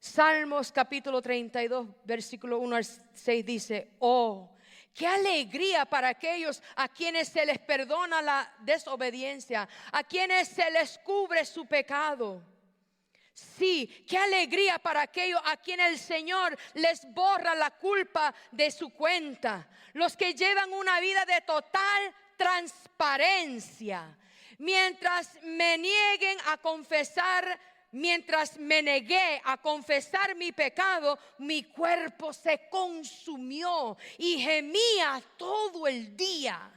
Salmos capítulo 32, versículo 1 al 6 dice, oh, qué alegría para aquellos a quienes se les perdona la desobediencia, a quienes se les cubre su pecado. Sí, qué alegría para aquellos a quienes el Señor les borra la culpa de su cuenta. Los que llevan una vida de total transparencia. Mientras me negué a confesar mi pecado, mi cuerpo se consumió y gemía todo el día.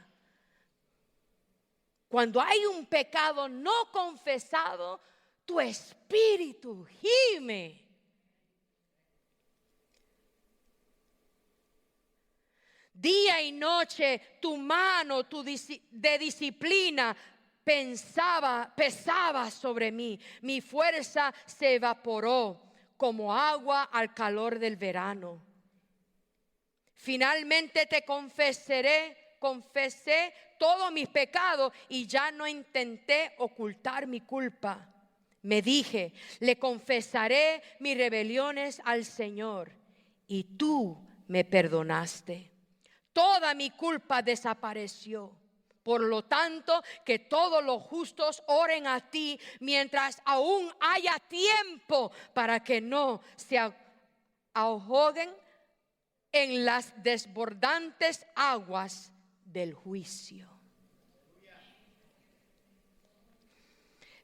Cuando hay un pecado no confesado, tu espíritu gime. Día y noche tu mano de disciplina pesaba sobre mí. Mi fuerza se evaporó como agua al calor del verano. Finalmente te confesé todos mis pecados y ya no intenté ocultar mi culpa. Me dije, le confesaré mis rebeliones al Señor y tú me perdonaste. Toda mi culpa desapareció. Por lo tanto, que todos los justos oren a ti mientras aún haya tiempo, para que no se ahoguen en las desbordantes aguas del juicio.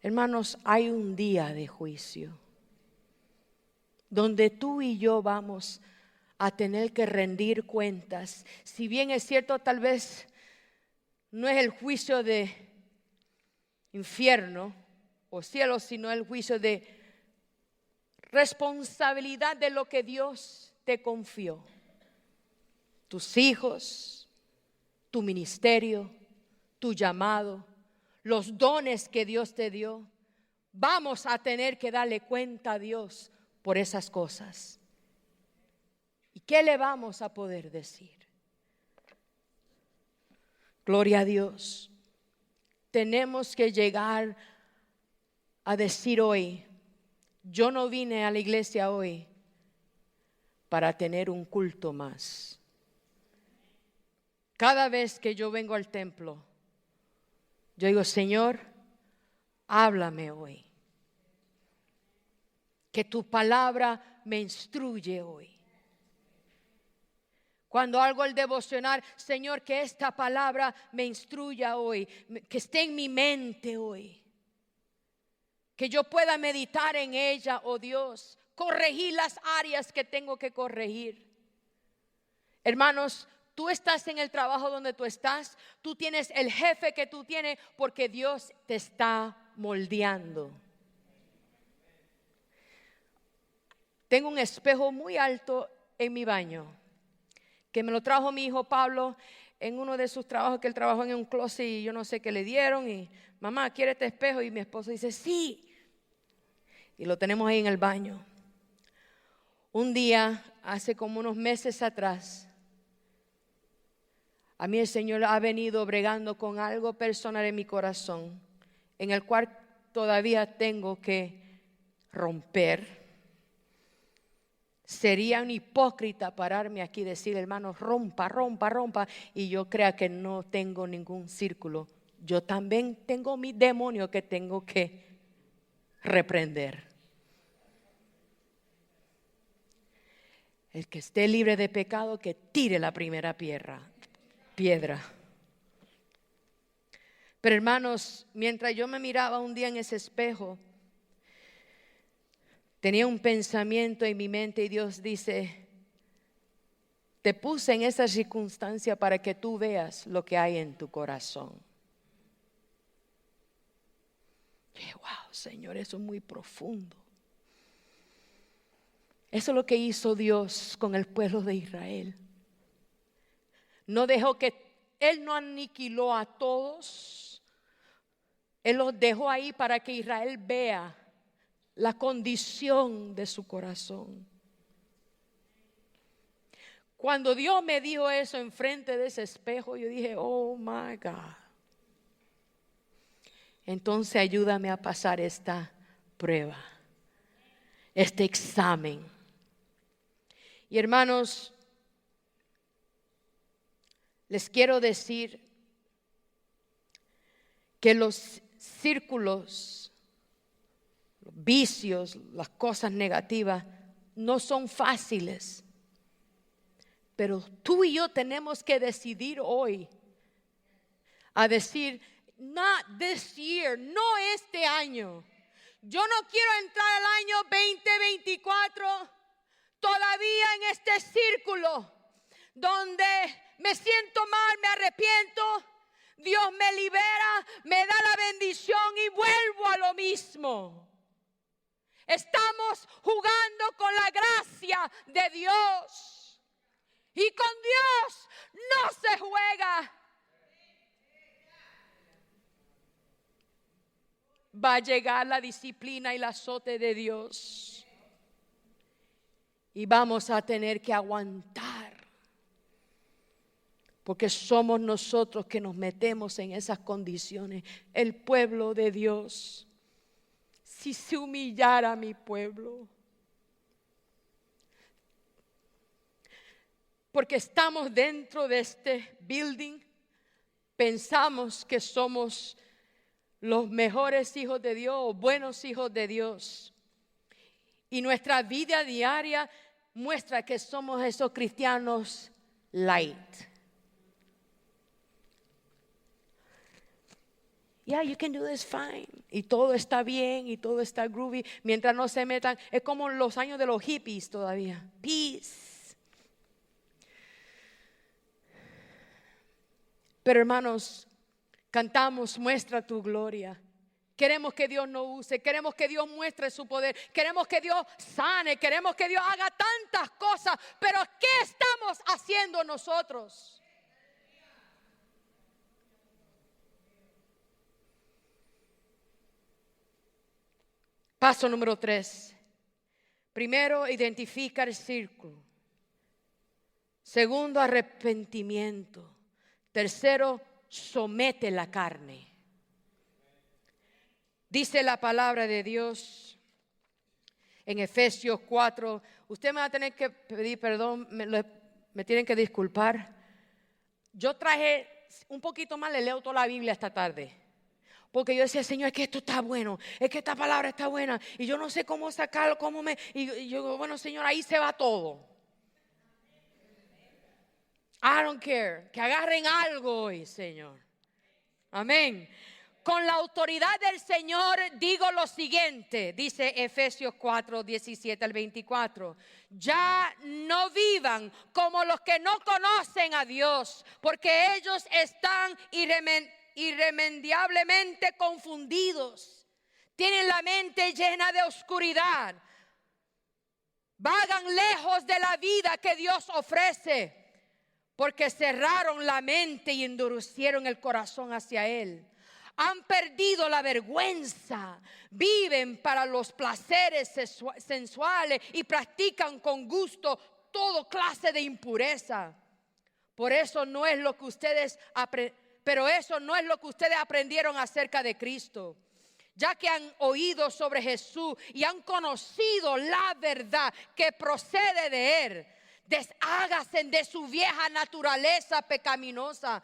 Hermanos, hay un día de juicio donde tú y yo vamos a tener que rendir cuentas. Si bien es cierto, tal vez no es el juicio de infierno o cielo, sino el juicio de responsabilidad de lo que Dios te confió. Tus hijos, tu ministerio, tu llamado, los dones que Dios te dio. Vamos a tener que darle cuenta a Dios por esas cosas. ¿Y qué le vamos a poder decir? Gloria a Dios. Tenemos que llegar a decir hoy, yo no vine a la iglesia hoy para tener un culto más. Cada vez que yo vengo al templo, yo digo, Señor, háblame hoy. Que tu palabra me instruye hoy. Cuando hago el devocional, Señor, que esta palabra me instruya hoy, que esté en mi mente hoy. que yo pueda meditar en ella, oh Dios, corregir las áreas que tengo que corregir. Hermanos, tú estás en el trabajo donde tú estás, tú tienes el jefe que tú tienes porque Dios te está moldeando. Tengo un espejo muy alto en mi baño, que me lo trajo mi hijo Pablo en uno de sus trabajos, que él trabajó en un closet y yo no sé qué le dieron. Y mamá, ¿quiere este espejo? Y mi esposo dice, sí. Y lo tenemos ahí en el baño. Un día, hace como unos meses atrás, a mí el Señor ha venido bregando con algo personal en mi corazón, en el cual todavía tengo que romper. Sería un hipócrita pararme aquí y decir, hermano, rompa, rompa, rompa, y yo crea que no tengo ningún círculo. Yo también tengo mi demonio que tengo que reprender. El que esté libre de pecado, que tire la primera piedra. Pero hermanos, mientras yo me miraba un día en ese espejo, tenía un pensamiento en mi mente y Dios dice, te puse en esa circunstancia para que tú veas lo que hay en tu corazón. Y dije, wow, Señor, eso es muy profundo. Eso es lo que hizo Dios con el pueblo de Israel. No dejó que, Él no aniquiló a todos. Él los dejó ahí para que Israel vea la condición de su corazón. Cuando Dios me dijo eso enfrente de ese espejo, yo dije, oh my God. Entonces ayúdame a pasar esta prueba, este examen. Y hermanos, les quiero decir que los círculos, los vicios, las cosas negativas no son fáciles. Pero tú y yo tenemos que decidir hoy a decir, not this year, no este año. Yo no quiero entrar al año 2024 todavía en este círculo donde me siento mal, me arrepiento, Dios me libera, me da la bendición y vuelvo a lo mismo. Estamos jugando con la gracia de Dios y con Dios no se juega. Va a llegar la disciplina y el azote de Dios y vamos a tener que aguantar. Porque somos nosotros que nos metemos en esas condiciones. El pueblo de Dios. Si se humillara mi pueblo. Porque estamos dentro de este building. Pensamos que somos los mejores hijos de Dios o buenos hijos de Dios. Y nuestra vida diaria muestra que somos esos cristianos light. Yeah, you can do this fine. Y todo está bien y todo está groovy. Mientras no se metan, es como los años de los hippies todavía. Peace. Pero hermanos, cantamos, muestra tu gloria. Queremos que Dios nos use, queremos que Dios muestre su poder, queremos que Dios sane, queremos que Dios haga tantas cosas. Pero ¿qué estamos haciendo nosotros? Paso número 3. Primero, identifica el círculo. Segundo, arrepentimiento. Tercero, somete la carne. Dice la palabra de Dios en Efesios 4. Usted me va a tener que pedir perdón, me tienen que disculpar. Yo traje un poquito más, le leo toda la Biblia esta tarde. Porque yo decía, Señor, es que esto está bueno, es que esta palabra está buena y yo no sé cómo sacarlo, y yo digo, bueno, Señor, ahí se va todo. I don't care, que agarren algo hoy, Señor. Amén. Con la autoridad del Señor digo lo siguiente, dice Efesios 4, 17 al 24. Ya no vivan como los que no conocen a Dios, porque ellos están irremediablemente confundidos. Tienen la mente llena de oscuridad. Vagan lejos de la vida que Dios ofrece, porque cerraron la mente y endurecieron el corazón hacia Él. Han perdido la vergüenza, viven para los placeres sensuales y practican con gusto toda clase de impureza. Pero eso no es lo que ustedes aprendieron acerca de Cristo. Ya que han oído sobre Jesús y han conocido la verdad que procede de Él, desháganse de su vieja naturaleza pecaminosa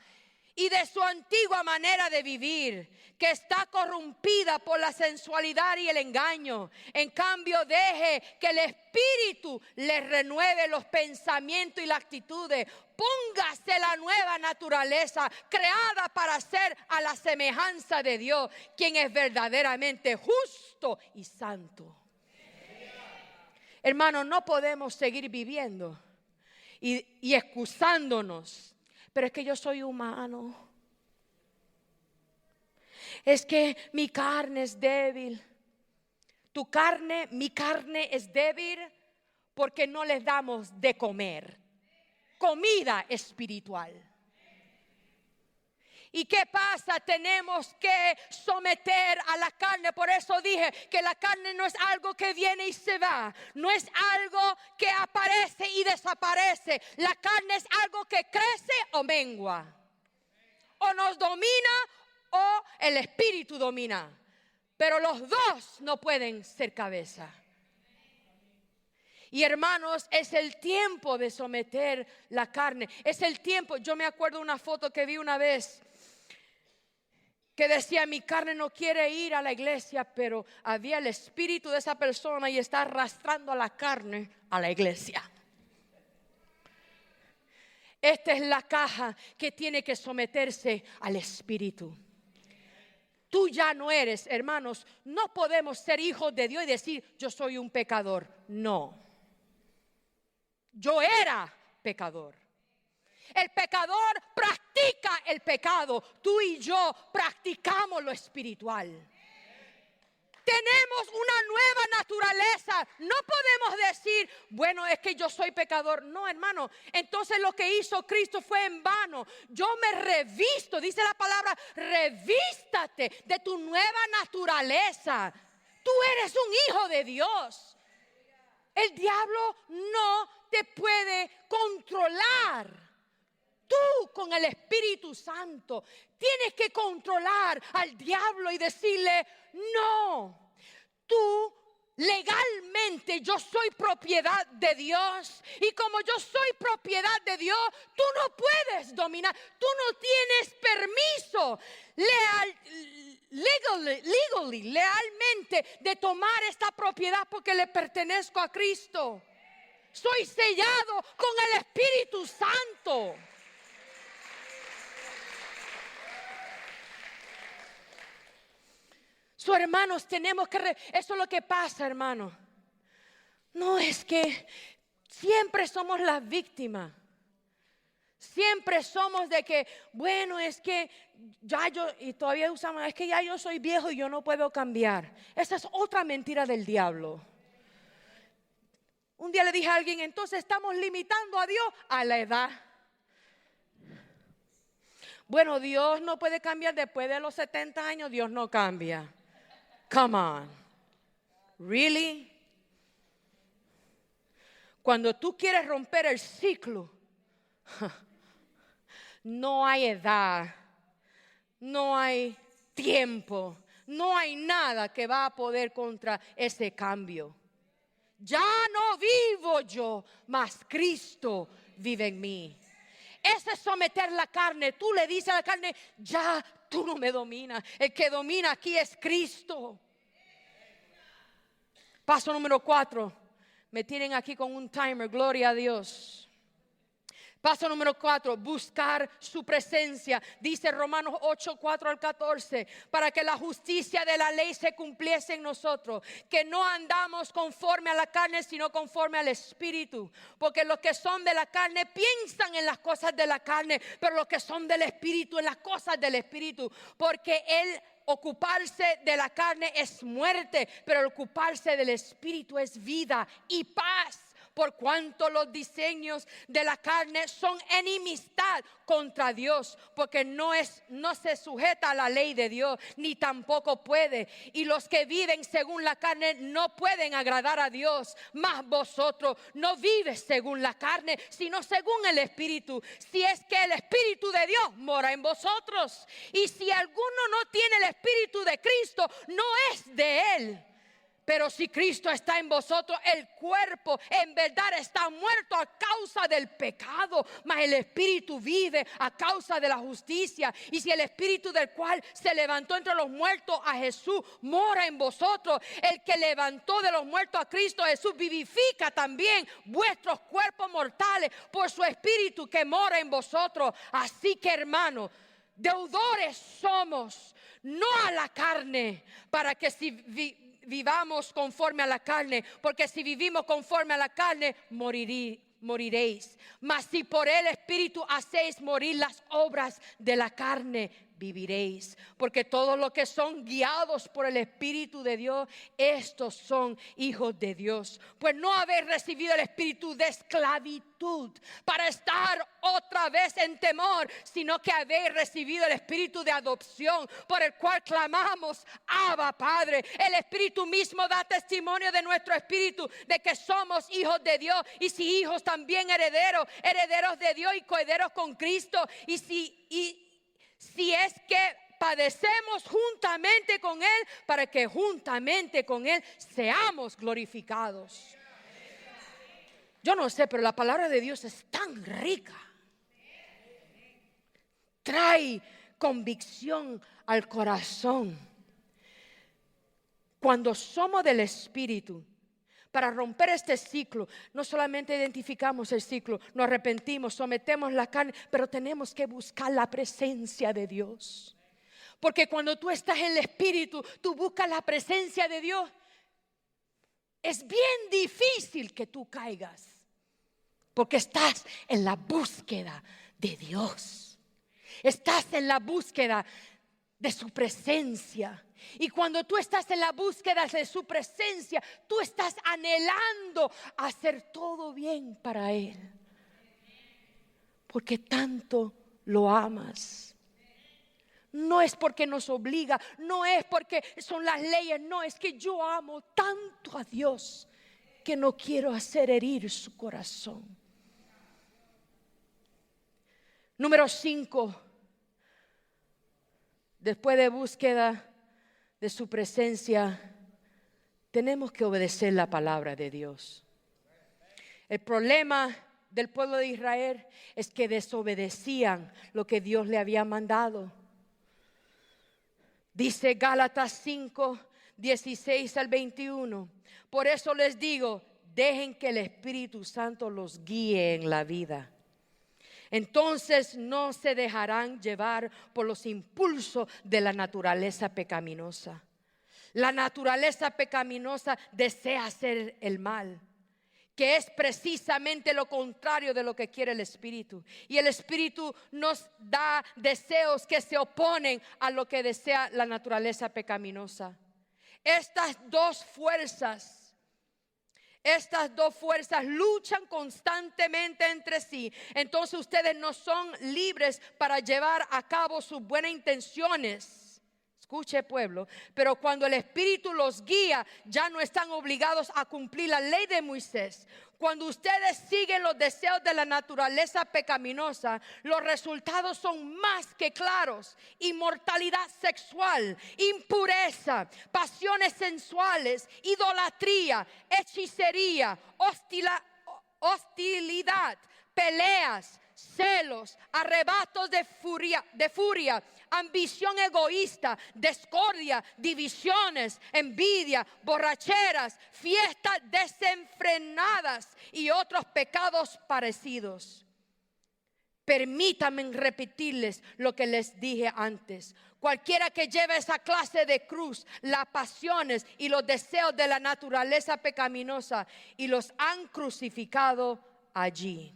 y de su antigua manera de vivir, que está corrompida por la sensualidad y el engaño. En cambio, deje que el Espíritu le renueve los pensamientos y las actitudes. Póngase la nueva naturaleza creada para ser a la semejanza de Dios, quien es verdaderamente justo y santo. Hermanos, no podemos seguir viviendo y excusándonos. Pero es que yo soy humano. Es que mi carne es débil. Mi carne es débil porque no les damos de comer. Comida espiritual. ¿Y qué pasa? Tenemos que someter a la carne. Por eso dije que la carne no es algo que viene y se va. No es algo que aparece y desaparece. La carne es algo que crece o mengua. O nos domina o el espíritu domina. Pero los dos no pueden ser cabeza. Y hermanos, es el tiempo de someter la carne. Es el tiempo. Yo me acuerdo de una foto que vi una vez que decía: mi carne no quiere ir a la iglesia, pero había el espíritu de esa persona y está arrastrando a la carne a la iglesia. Esta es la caja que tiene que someterse al espíritu. Tú ya no eres, hermanos, no podemos ser hijos de Dios y decir: yo soy un pecador. No. Yo era pecador. El pecador practica el pecado. Tú y yo practicamos lo espiritual. Tenemos una nueva naturaleza. No podemos decir: bueno, es que yo soy pecador. No, hermano. Entonces lo que hizo Cristo fue en vano. Yo me revisto, dice la palabra, revístate de tu nueva naturaleza. Tú eres un hijo de Dios. El diablo no te puede controlar. Tú con el Espíritu Santo tienes que controlar al diablo y decirle: no, tú legalmente yo soy propiedad de Dios. Y como yo soy propiedad de Dios, tú no puedes dominar. Tú no tienes permiso legalmente de tomar esta propiedad, porque le pertenezco a Cristo. Soy sellado con el Espíritu Santo. Hermanos, tenemos que eso es lo que pasa, hermano. No es que siempre somos las víctimas. Siempre somos de que, bueno, es que ya yo, y todavía usamos, es que ya yo soy viejo y yo no puedo cambiar. Esa es otra mentira del diablo. Un día le dije a alguien: entonces estamos limitando a Dios a la edad. Bueno, Dios no puede cambiar después de los 70 años, Dios no cambia. Come on. Really? Cuando tú quieres romper el ciclo, no hay edad, no hay tiempo, no hay nada que va a poder contra ese cambio. Ya no vivo yo, mas Cristo vive en mí. Ese es someter la carne. Tú le dices a la carne: ya tú no me dominas. El que domina aquí es Cristo. Paso número 4. Me tienen aquí con un timer, gloria a Dios. Paso número 4, buscar su presencia. Dice Romanos 8, 4 al 14, para que la justicia de la ley se cumpliese en nosotros, que no andamos conforme a la carne, sino conforme al Espíritu. Porque los que son de la carne piensan en las cosas de la carne, pero los que son del Espíritu en las cosas del Espíritu. Porque el ocuparse de la carne es muerte, pero el ocuparse del Espíritu es vida y paz. Por cuanto los diseños de la carne son enemistad contra Dios, porque no se sujeta a la ley de Dios, ni tampoco puede. Y los que viven según la carne no pueden agradar a Dios. Mas vosotros no vives según la carne, sino según el Espíritu. Si es que el Espíritu de Dios mora en vosotros. Y si alguno no tiene el Espíritu de Cristo, no es de Él. Pero si Cristo está en vosotros, el cuerpo en verdad está muerto a causa del pecado, mas el Espíritu vive a causa de la justicia. Y si el Espíritu del cual se levantó entre los muertos a Jesús mora en vosotros, el que levantó de los muertos a Cristo Jesús vivifica también vuestros cuerpos mortales por su Espíritu que mora en vosotros. Así que, hermanos, deudores somos, no a la carne, para que si vivamos conforme a la carne, porque si vivimos conforme a la carne, moriréis. Mas si por el Espíritu hacéis morir las obras de la carne, viviréis. Porque todos los que son guiados por el Espíritu de Dios, estos son hijos de Dios. Pues no habéis recibido el espíritu de esclavitud para estar otra vez en temor, sino que habéis recibido el espíritu de adopción, por el cual clamamos, Abba, Padre. El Espíritu mismo da testimonio de nuestro espíritu de que somos hijos de Dios, y si hijos también herederos de Dios y coherederos con Cristo. Y si es que padecemos juntamente con Él, para que juntamente con Él seamos glorificados. Yo no sé, pero la palabra de Dios es tan rica. Trae convicción al corazón. Cuando somos del Espíritu, para romper este ciclo, no solamente identificamos el ciclo, nos arrepentimos, sometemos la carne, pero tenemos que buscar la presencia de Dios. Porque cuando tú estás en el Espíritu, tú buscas la presencia de Dios. Es bien difícil que tú caigas, porque estás en la búsqueda de Dios. Estás en la búsqueda de su presencia. Y cuando tú estás en la búsqueda de su presencia, tú estás anhelando hacer todo bien para Él. Porque tanto lo amas. No es porque nos obliga, no es porque son las leyes, no, es que yo amo tanto a Dios que no quiero hacer herir su corazón. Número 5. Después de búsqueda de su presencia, tenemos que obedecer la palabra de Dios. El problema del pueblo de Israel es que desobedecían lo que Dios le había mandado. Dice Gálatas 5, 16 al 21. Por eso les digo, dejen que el Espíritu Santo los guíe en la vida. Entonces no se dejarán llevar por los impulsos de la naturaleza pecaminosa. La naturaleza pecaminosa desea hacer el mal, que es precisamente lo contrario de lo que quiere el Espíritu. Y el Espíritu nos da deseos que se oponen a lo que desea la naturaleza pecaminosa. Estas dos fuerzas luchan constantemente entre sí. Entonces ustedes no son libres para llevar a cabo sus buenas intenciones. Escuche, pueblo, pero cuando el Espíritu los guía, ya no están obligados a cumplir la ley de Moisés. Cuando ustedes siguen los deseos de la naturaleza pecaminosa, los resultados son más que claros: inmortalidad sexual, impureza, pasiones sensuales, idolatría, hechicería, hostilidad, peleas, celos, arrebatos de furia, ambición egoísta, discordia, divisiones, envidia, borracheras, fiestas desenfrenadas y otros pecados parecidos. Permítanme repetirles lo que les dije antes. Cualquiera que lleve esa clase de cruz, las pasiones y los deseos de la naturaleza pecaminosa, y los han crucificado allí.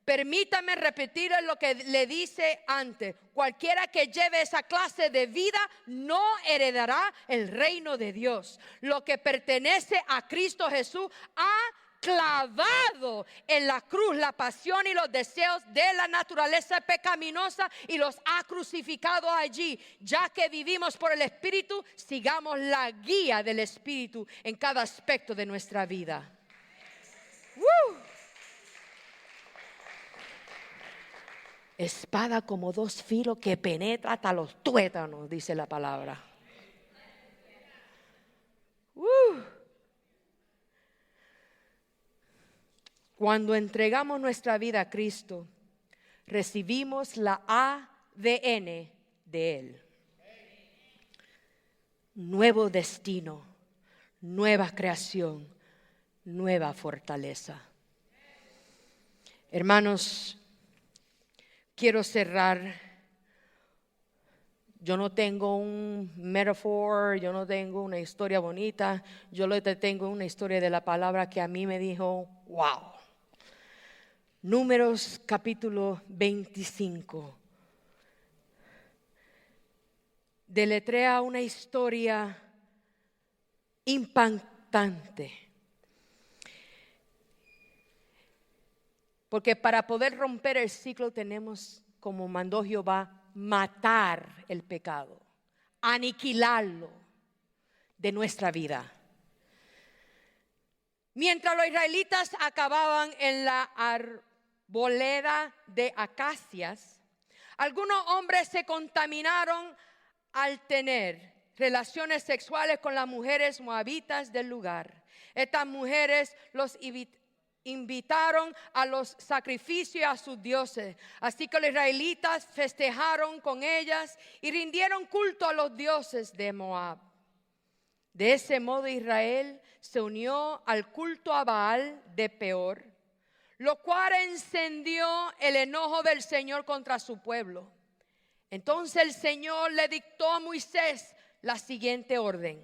Permítame repetirles lo que le dice antes. Cualquiera que lleve esa clase de vida no heredará el reino de Dios. Lo que pertenece a Cristo Jesús ha clavado en la cruz la pasión y los deseos de la naturaleza pecaminosa y los ha crucificado allí. Ya que vivimos por el Espíritu, sigamos la guía del Espíritu en cada aspecto de nuestra vida. Espada como dos filos que penetra hasta los tuétanos, dice la palabra. Cuando entregamos nuestra vida a Cristo, recibimos la ADN de Él. Nuevo destino, nueva creación, nueva fortaleza. Hermanos, quiero cerrar. Yo no tengo un metaphor, yo no tengo una historia bonita. Yo tengo una historia de la palabra que a mí me dijo, wow. Números capítulo 25. Deletrea una historia impactante. Porque para poder romper el ciclo tenemos, como mandó Jehová, matar el pecado, aniquilarlo de nuestra vida. Mientras los israelitas acababan en la arboleda de acacias, algunos hombres se contaminaron al tener relaciones sexuales con las mujeres moabitas del lugar. Estas mujeres los invitaron a los sacrificios a sus dioses. Así que los israelitas festejaron con ellas y rindieron culto a los dioses de Moab. De ese modo Israel se unió al culto a Baal de Peor, lo cual encendió el enojo del Señor contra su pueblo. Entonces el Señor le dictó a Moisés la siguiente orden: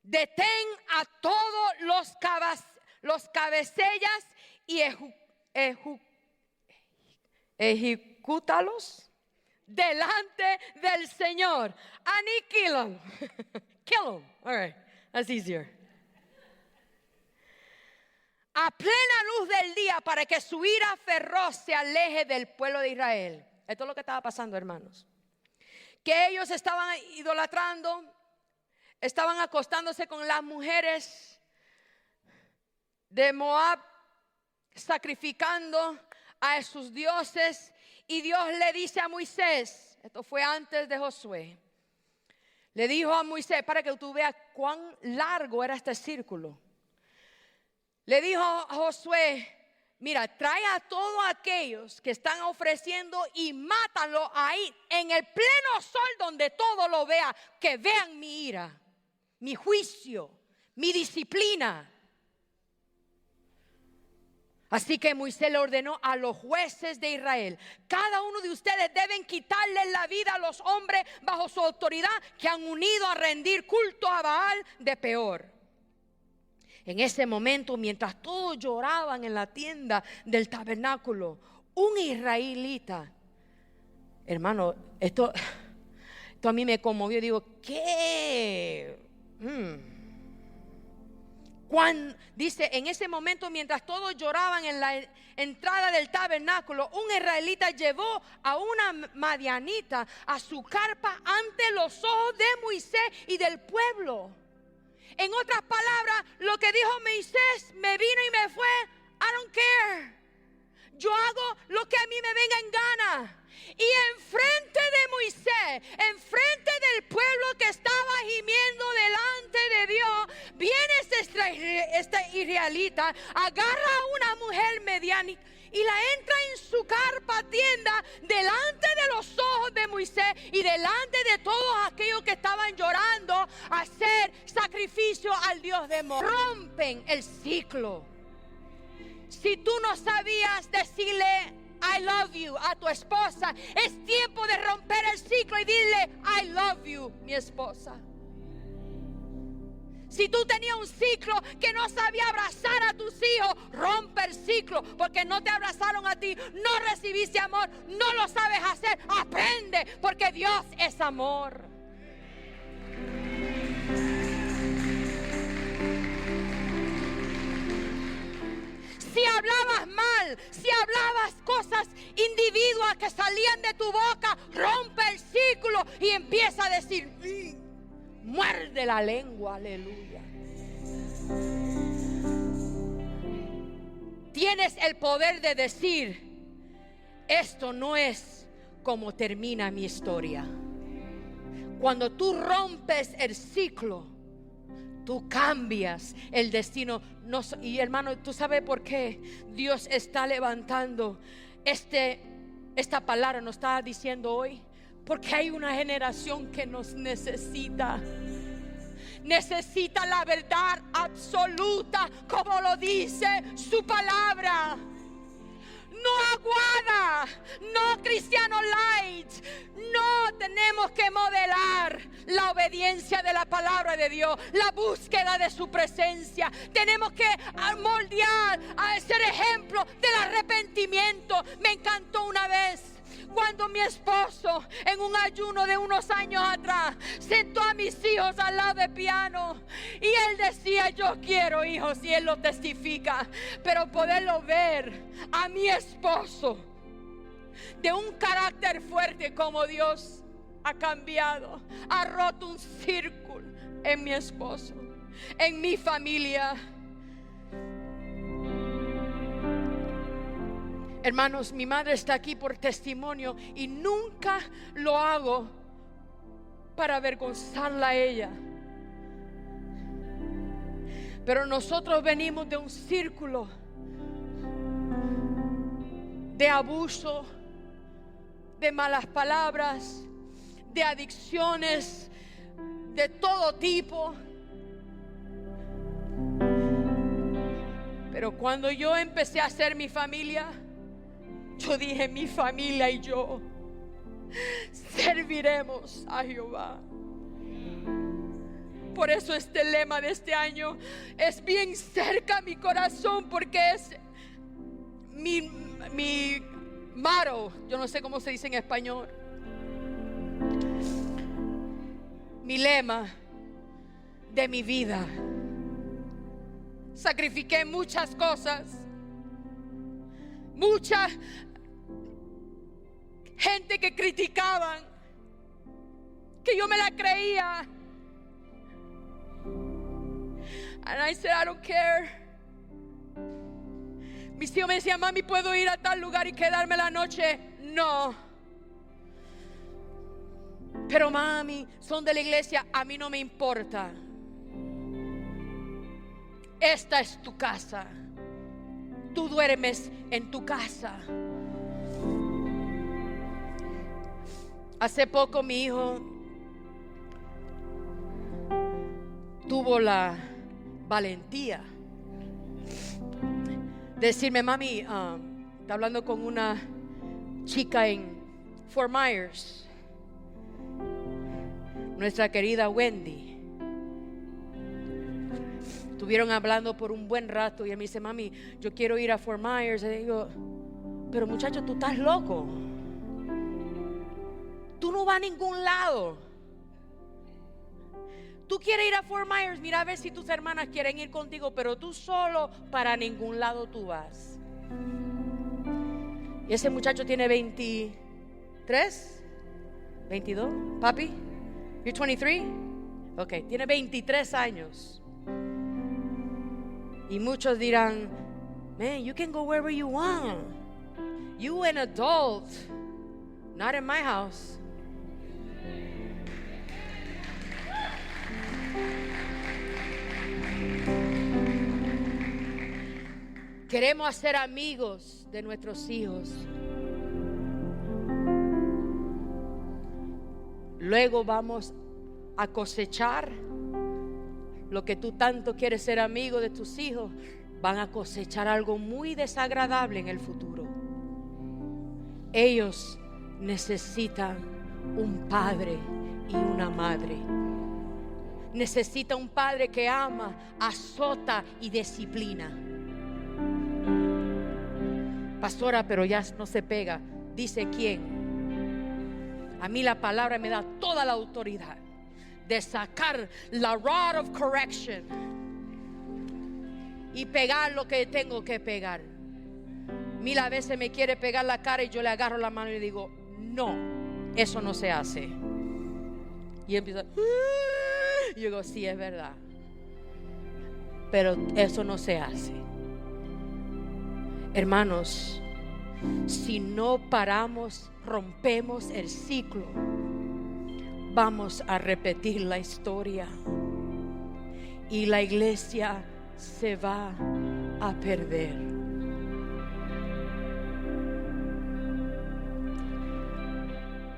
detén a todos los cabecillas y ejecútalos delante del Señor. Aniquilan. Kill them. All right, that's easier. A plena luz del día, para que su ira feroz se aleje del pueblo de Israel. Esto es lo que estaba pasando, hermanos. Que ellos estaban idolatrando, estaban acostándose con las mujeres de Moab, sacrificando a sus dioses. Y Dios le dice a Moisés, esto fue antes de Josué, le dijo a Moisés, para que tú veas cuán largo era este círculo. Le dijo a Josué, mira, trae a todos aquellos que están ofreciendo y mátalo ahí en el pleno sol donde todo lo vea, que vean mi ira, mi juicio, mi disciplina. Así que Moisés le ordenó a los jueces de Israel: cada uno de ustedes deben quitarle la vida a los hombres bajo su autoridad que han unido a rendir culto a Baal de Peor. En ese momento, mientras todos lloraban en la tienda del tabernáculo, un israelita, hermano, esto a mí me conmovió. Digo, ¿qué? Dice, en ese momento, mientras todos lloraban en la entrada del tabernáculo, un israelita llevó a una madianita a su carpa ante los ojos de Moisés y del pueblo. En otras palabras, lo que dijo Moisés: me vino y me fue, I don't care. Yo hago lo que a mí me venga en gana. Y enfrente de Moisés, enfrente del pueblo que estaba gimiendo delante de Dios, viene este israelita, agarra a una mujer mediana y la entra en su carpa tienda delante de los ojos de Moisés y delante de todos aquellos que estaban llorando a hacer sacrificio al Dios de Moab. Rompen el ciclo. Si tú no sabías decirle I love you a tu esposa, es tiempo de romper el ciclo y dile I love you, mi esposa. Si tú tenías un ciclo que no sabía abrazar a tus hijos, rompe el ciclo, porque no te abrazaron a ti, no recibiste amor, no lo sabes hacer. Aprende, porque Dios es amor. Si hablabas mal, si hablabas cosas individuas que salían de tu boca, rompe el ciclo y empieza a decir, muerde la lengua, aleluya. Tienes el poder de decir, esto no es como termina mi historia. Cuando tú rompes el ciclo, tú cambias el destino. Y hermano, ¿tú sabes por qué Dios está levantando esta palabra? Nos está diciendo hoy. Porque hay una generación que nos necesita. Necesita la verdad absoluta, como lo dice su palabra. No aguada, no cristiano light. No, tenemos que modelar la obediencia de la palabra de Dios, la búsqueda de su presencia. Tenemos que moldear, ser ejemplo del arrepentimiento. Me encantó una vez cuando mi esposo, en un ayuno de unos años atrás, sentó a mis hijos al lado del piano y él decía, yo quiero hijos, y él lo testifica. Pero poderlo ver a mi esposo de un carácter fuerte como Dios ha cambiado, ha roto un círculo en mi esposo, en mi familia. Hermanos, mi madre está aquí por testimonio y nunca lo hago para avergonzarla a ella. Pero nosotros venimos de un círculo de abuso, de malas palabras, de adicciones de todo tipo. Pero cuando yo empecé a hacer mi familia, yo dije, mi familia y yo serviremos a Jehová. Por eso este lema de este año es bien cerca a mi corazón, porque es mi motto. Yo no sé cómo se dice en español. Mi lema de mi vida. Sacrifiqué muchas cosas. Mucha gente que criticaban, que yo me la creía. And I said, I don't care. Mis hijos me decían, mami, ¿puedo ir a tal lugar y quedarme la noche? No. Pero mami, son de la iglesia, a mí no me importa. Esta es tu casa. Tú duermes en tu casa. Hace poco mi hijo tuvo la valentía de decirme, mami, está hablando con una chica en Fort Myers, nuestra querida Wendy. Estuvieron hablando por un buen rato y él me dice, mami, yo quiero ir a Fort Myers. Y digo, pero muchacho, tú estás loco. Tú no vas a ningún lado. Tú quieres ir a Fort Myers, mira a ver si tus hermanas quieren ir contigo, pero tú solo, para ningún lado tú vas. Y ese muchacho tiene 23, 22, papi, you're 23, ok, tiene 23 años. Y muchos dirán, man, you can go wherever you want. You an adult, not in my house. Queremos ser amigos de nuestros hijos. Luego vamos a cosechar lo que tú tanto quieres ser amigo de tus hijos. van a cosechar algo muy desagradable en el futuro. Ellos necesitan un padre y una madre. Necesita un padre que ama, azota y disciplina. Pastora, pero ya no se pega. Dice quién. A mí la palabra me da toda la autoridad de sacar la rod of correction y pegar lo que tengo que pegar. Mil a veces me quiere pegar la cara y yo le agarro la mano y le digo, no, eso no se hace. Y empieza, y yo digo, sí, es verdad, pero eso no se hace. Hermanos, si no paramos, rompemos el ciclo, vamos a repetir la historia y la iglesia se va a perder.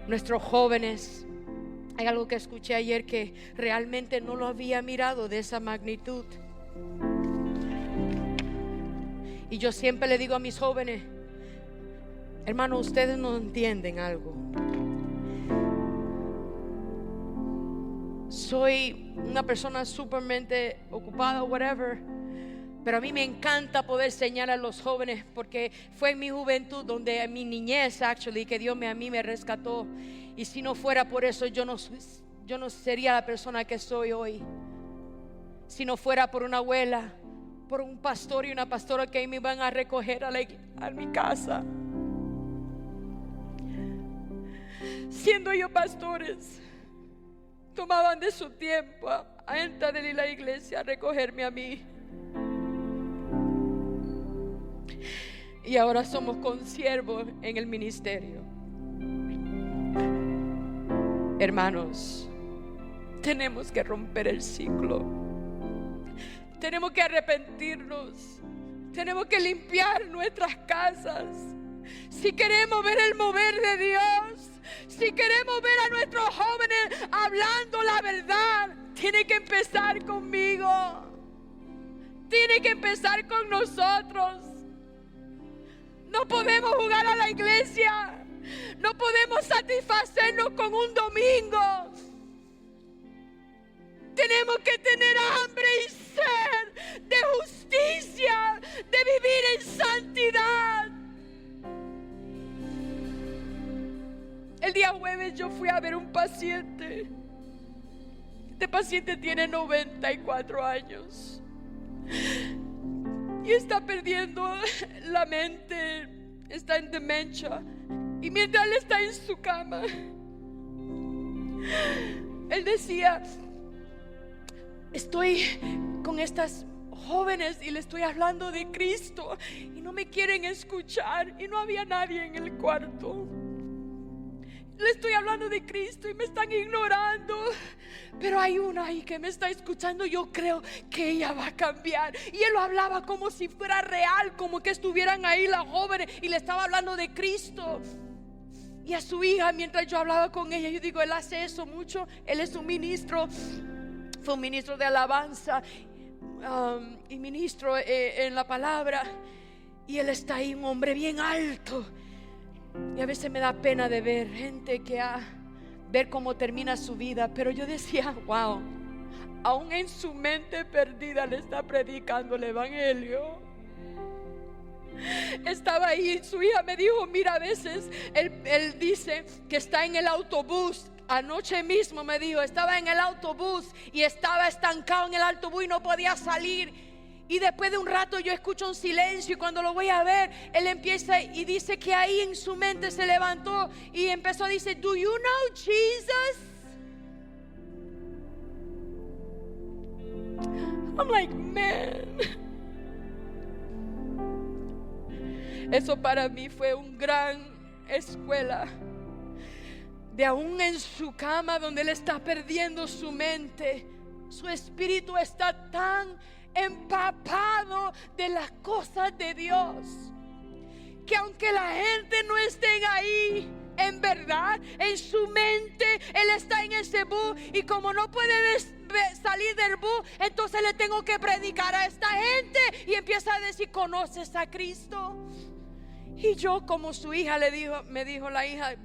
Nuestros jóvenes, hay algo que escuché ayer que realmente no lo había mirado de esa magnitud. Y yo siempre le digo a mis jóvenes, hermanos, ustedes no entienden algo. Soy una persona supermente ocupada, whatever, pero a mí me encanta poder enseñar a los jóvenes, porque fue en mi juventud, donde en mi niñez, actually, que Dios a mí me rescató. Y si no fuera por eso, yo no sería la persona que soy hoy. Si no fuera por una abuela, por un pastor y una pastora que me iban a recoger a mi casa. Siendo yo pastores, tomaban de su tiempo a entrar en la iglesia a recogerme a mí. Y ahora somos consiervos en el ministerio. Hermanos, tenemos que romper el ciclo. Tenemos que arrepentirnos. Tenemos que limpiar nuestras casas. Si queremos ver el mover de Dios, si queremos ver a nuestros jóvenes hablando la verdad, tiene que empezar conmigo. Tiene que empezar con nosotros. No podemos jugar a la iglesia. No podemos satisfacernos con un domingo. Tenemos que tener hambre y sed de justicia, de vivir en santidad. El día jueves yo fui a ver un paciente. Este paciente tiene 94 años y está perdiendo la mente, está en demencia. Y mientras él está en su cama, él decía, estoy con estas jóvenes y le estoy hablando de Cristo y no me quieren escuchar, y no había nadie en el cuarto. Le estoy hablando de Cristo y me están ignorando, pero hay una ahí que me está escuchando. Yo creo que ella va a cambiar. Y él lo hablaba como si fuera real, como que estuvieran ahí las jóvenes y le estaba hablando de Cristo. Y a su hija, mientras yo hablaba con ella, yo digo, él hace eso mucho. Él es un ministro, fue un ministro de alabanza y ministro en la palabra. Y él está ahí, un hombre bien alto. Y a veces me da pena de ver gente ver cómo termina su vida. Pero yo decía, wow, aún en su mente perdida le está predicando el evangelio. Estaba ahí, su hija me dijo, mira, a veces él dice que está en el autobús. Anoche mismo me dijo, estaba en el autobús y estaba estancado en el autobús y no podía salir. Y después de un rato yo escucho un silencio, y cuando lo voy a ver, él empieza y dice que ahí en su mente se levantó y empezó a decir, do you know Jesus? I'm like, man. Eso para mí fue una gran escuela. De aún en su cama, donde él está perdiendo su mente, su espíritu está tan empapado de las cosas de Dios, que aunque la gente no esté ahí, en verdad, en su mente Él está en ese bus y como no puede salir del bus, entonces le tengo que predicar a esta gente. Y empieza a decir, ¿conoces a Cristo? Y yo, como su hija, me dijo la hija,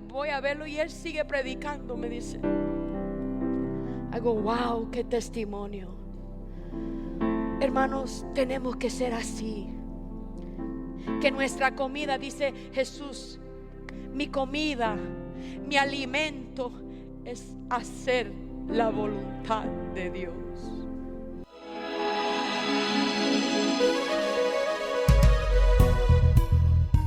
voy a verlo, y él sigue predicando, me dice. Hago, wow, qué testimonio. Hermanos, tenemos que ser así. Que nuestra comida, dice Jesús, mi comida, mi alimento es hacer la voluntad de Dios.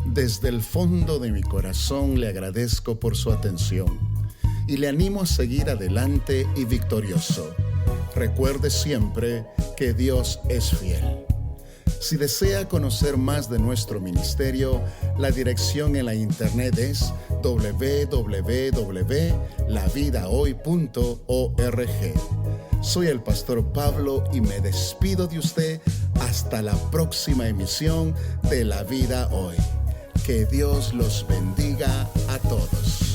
Desde el fondo de mi corazón le agradezco por su atención y le animo a seguir adelante y victorioso. Recuerde siempre que Dios es fiel. Si desea conocer más de nuestro ministerio, la dirección en la internet es www.lavidahoy.org. Soy el pastor Pablo y me despido de usted hasta la próxima emisión de La Vida Hoy. Que Dios los bendiga a todos.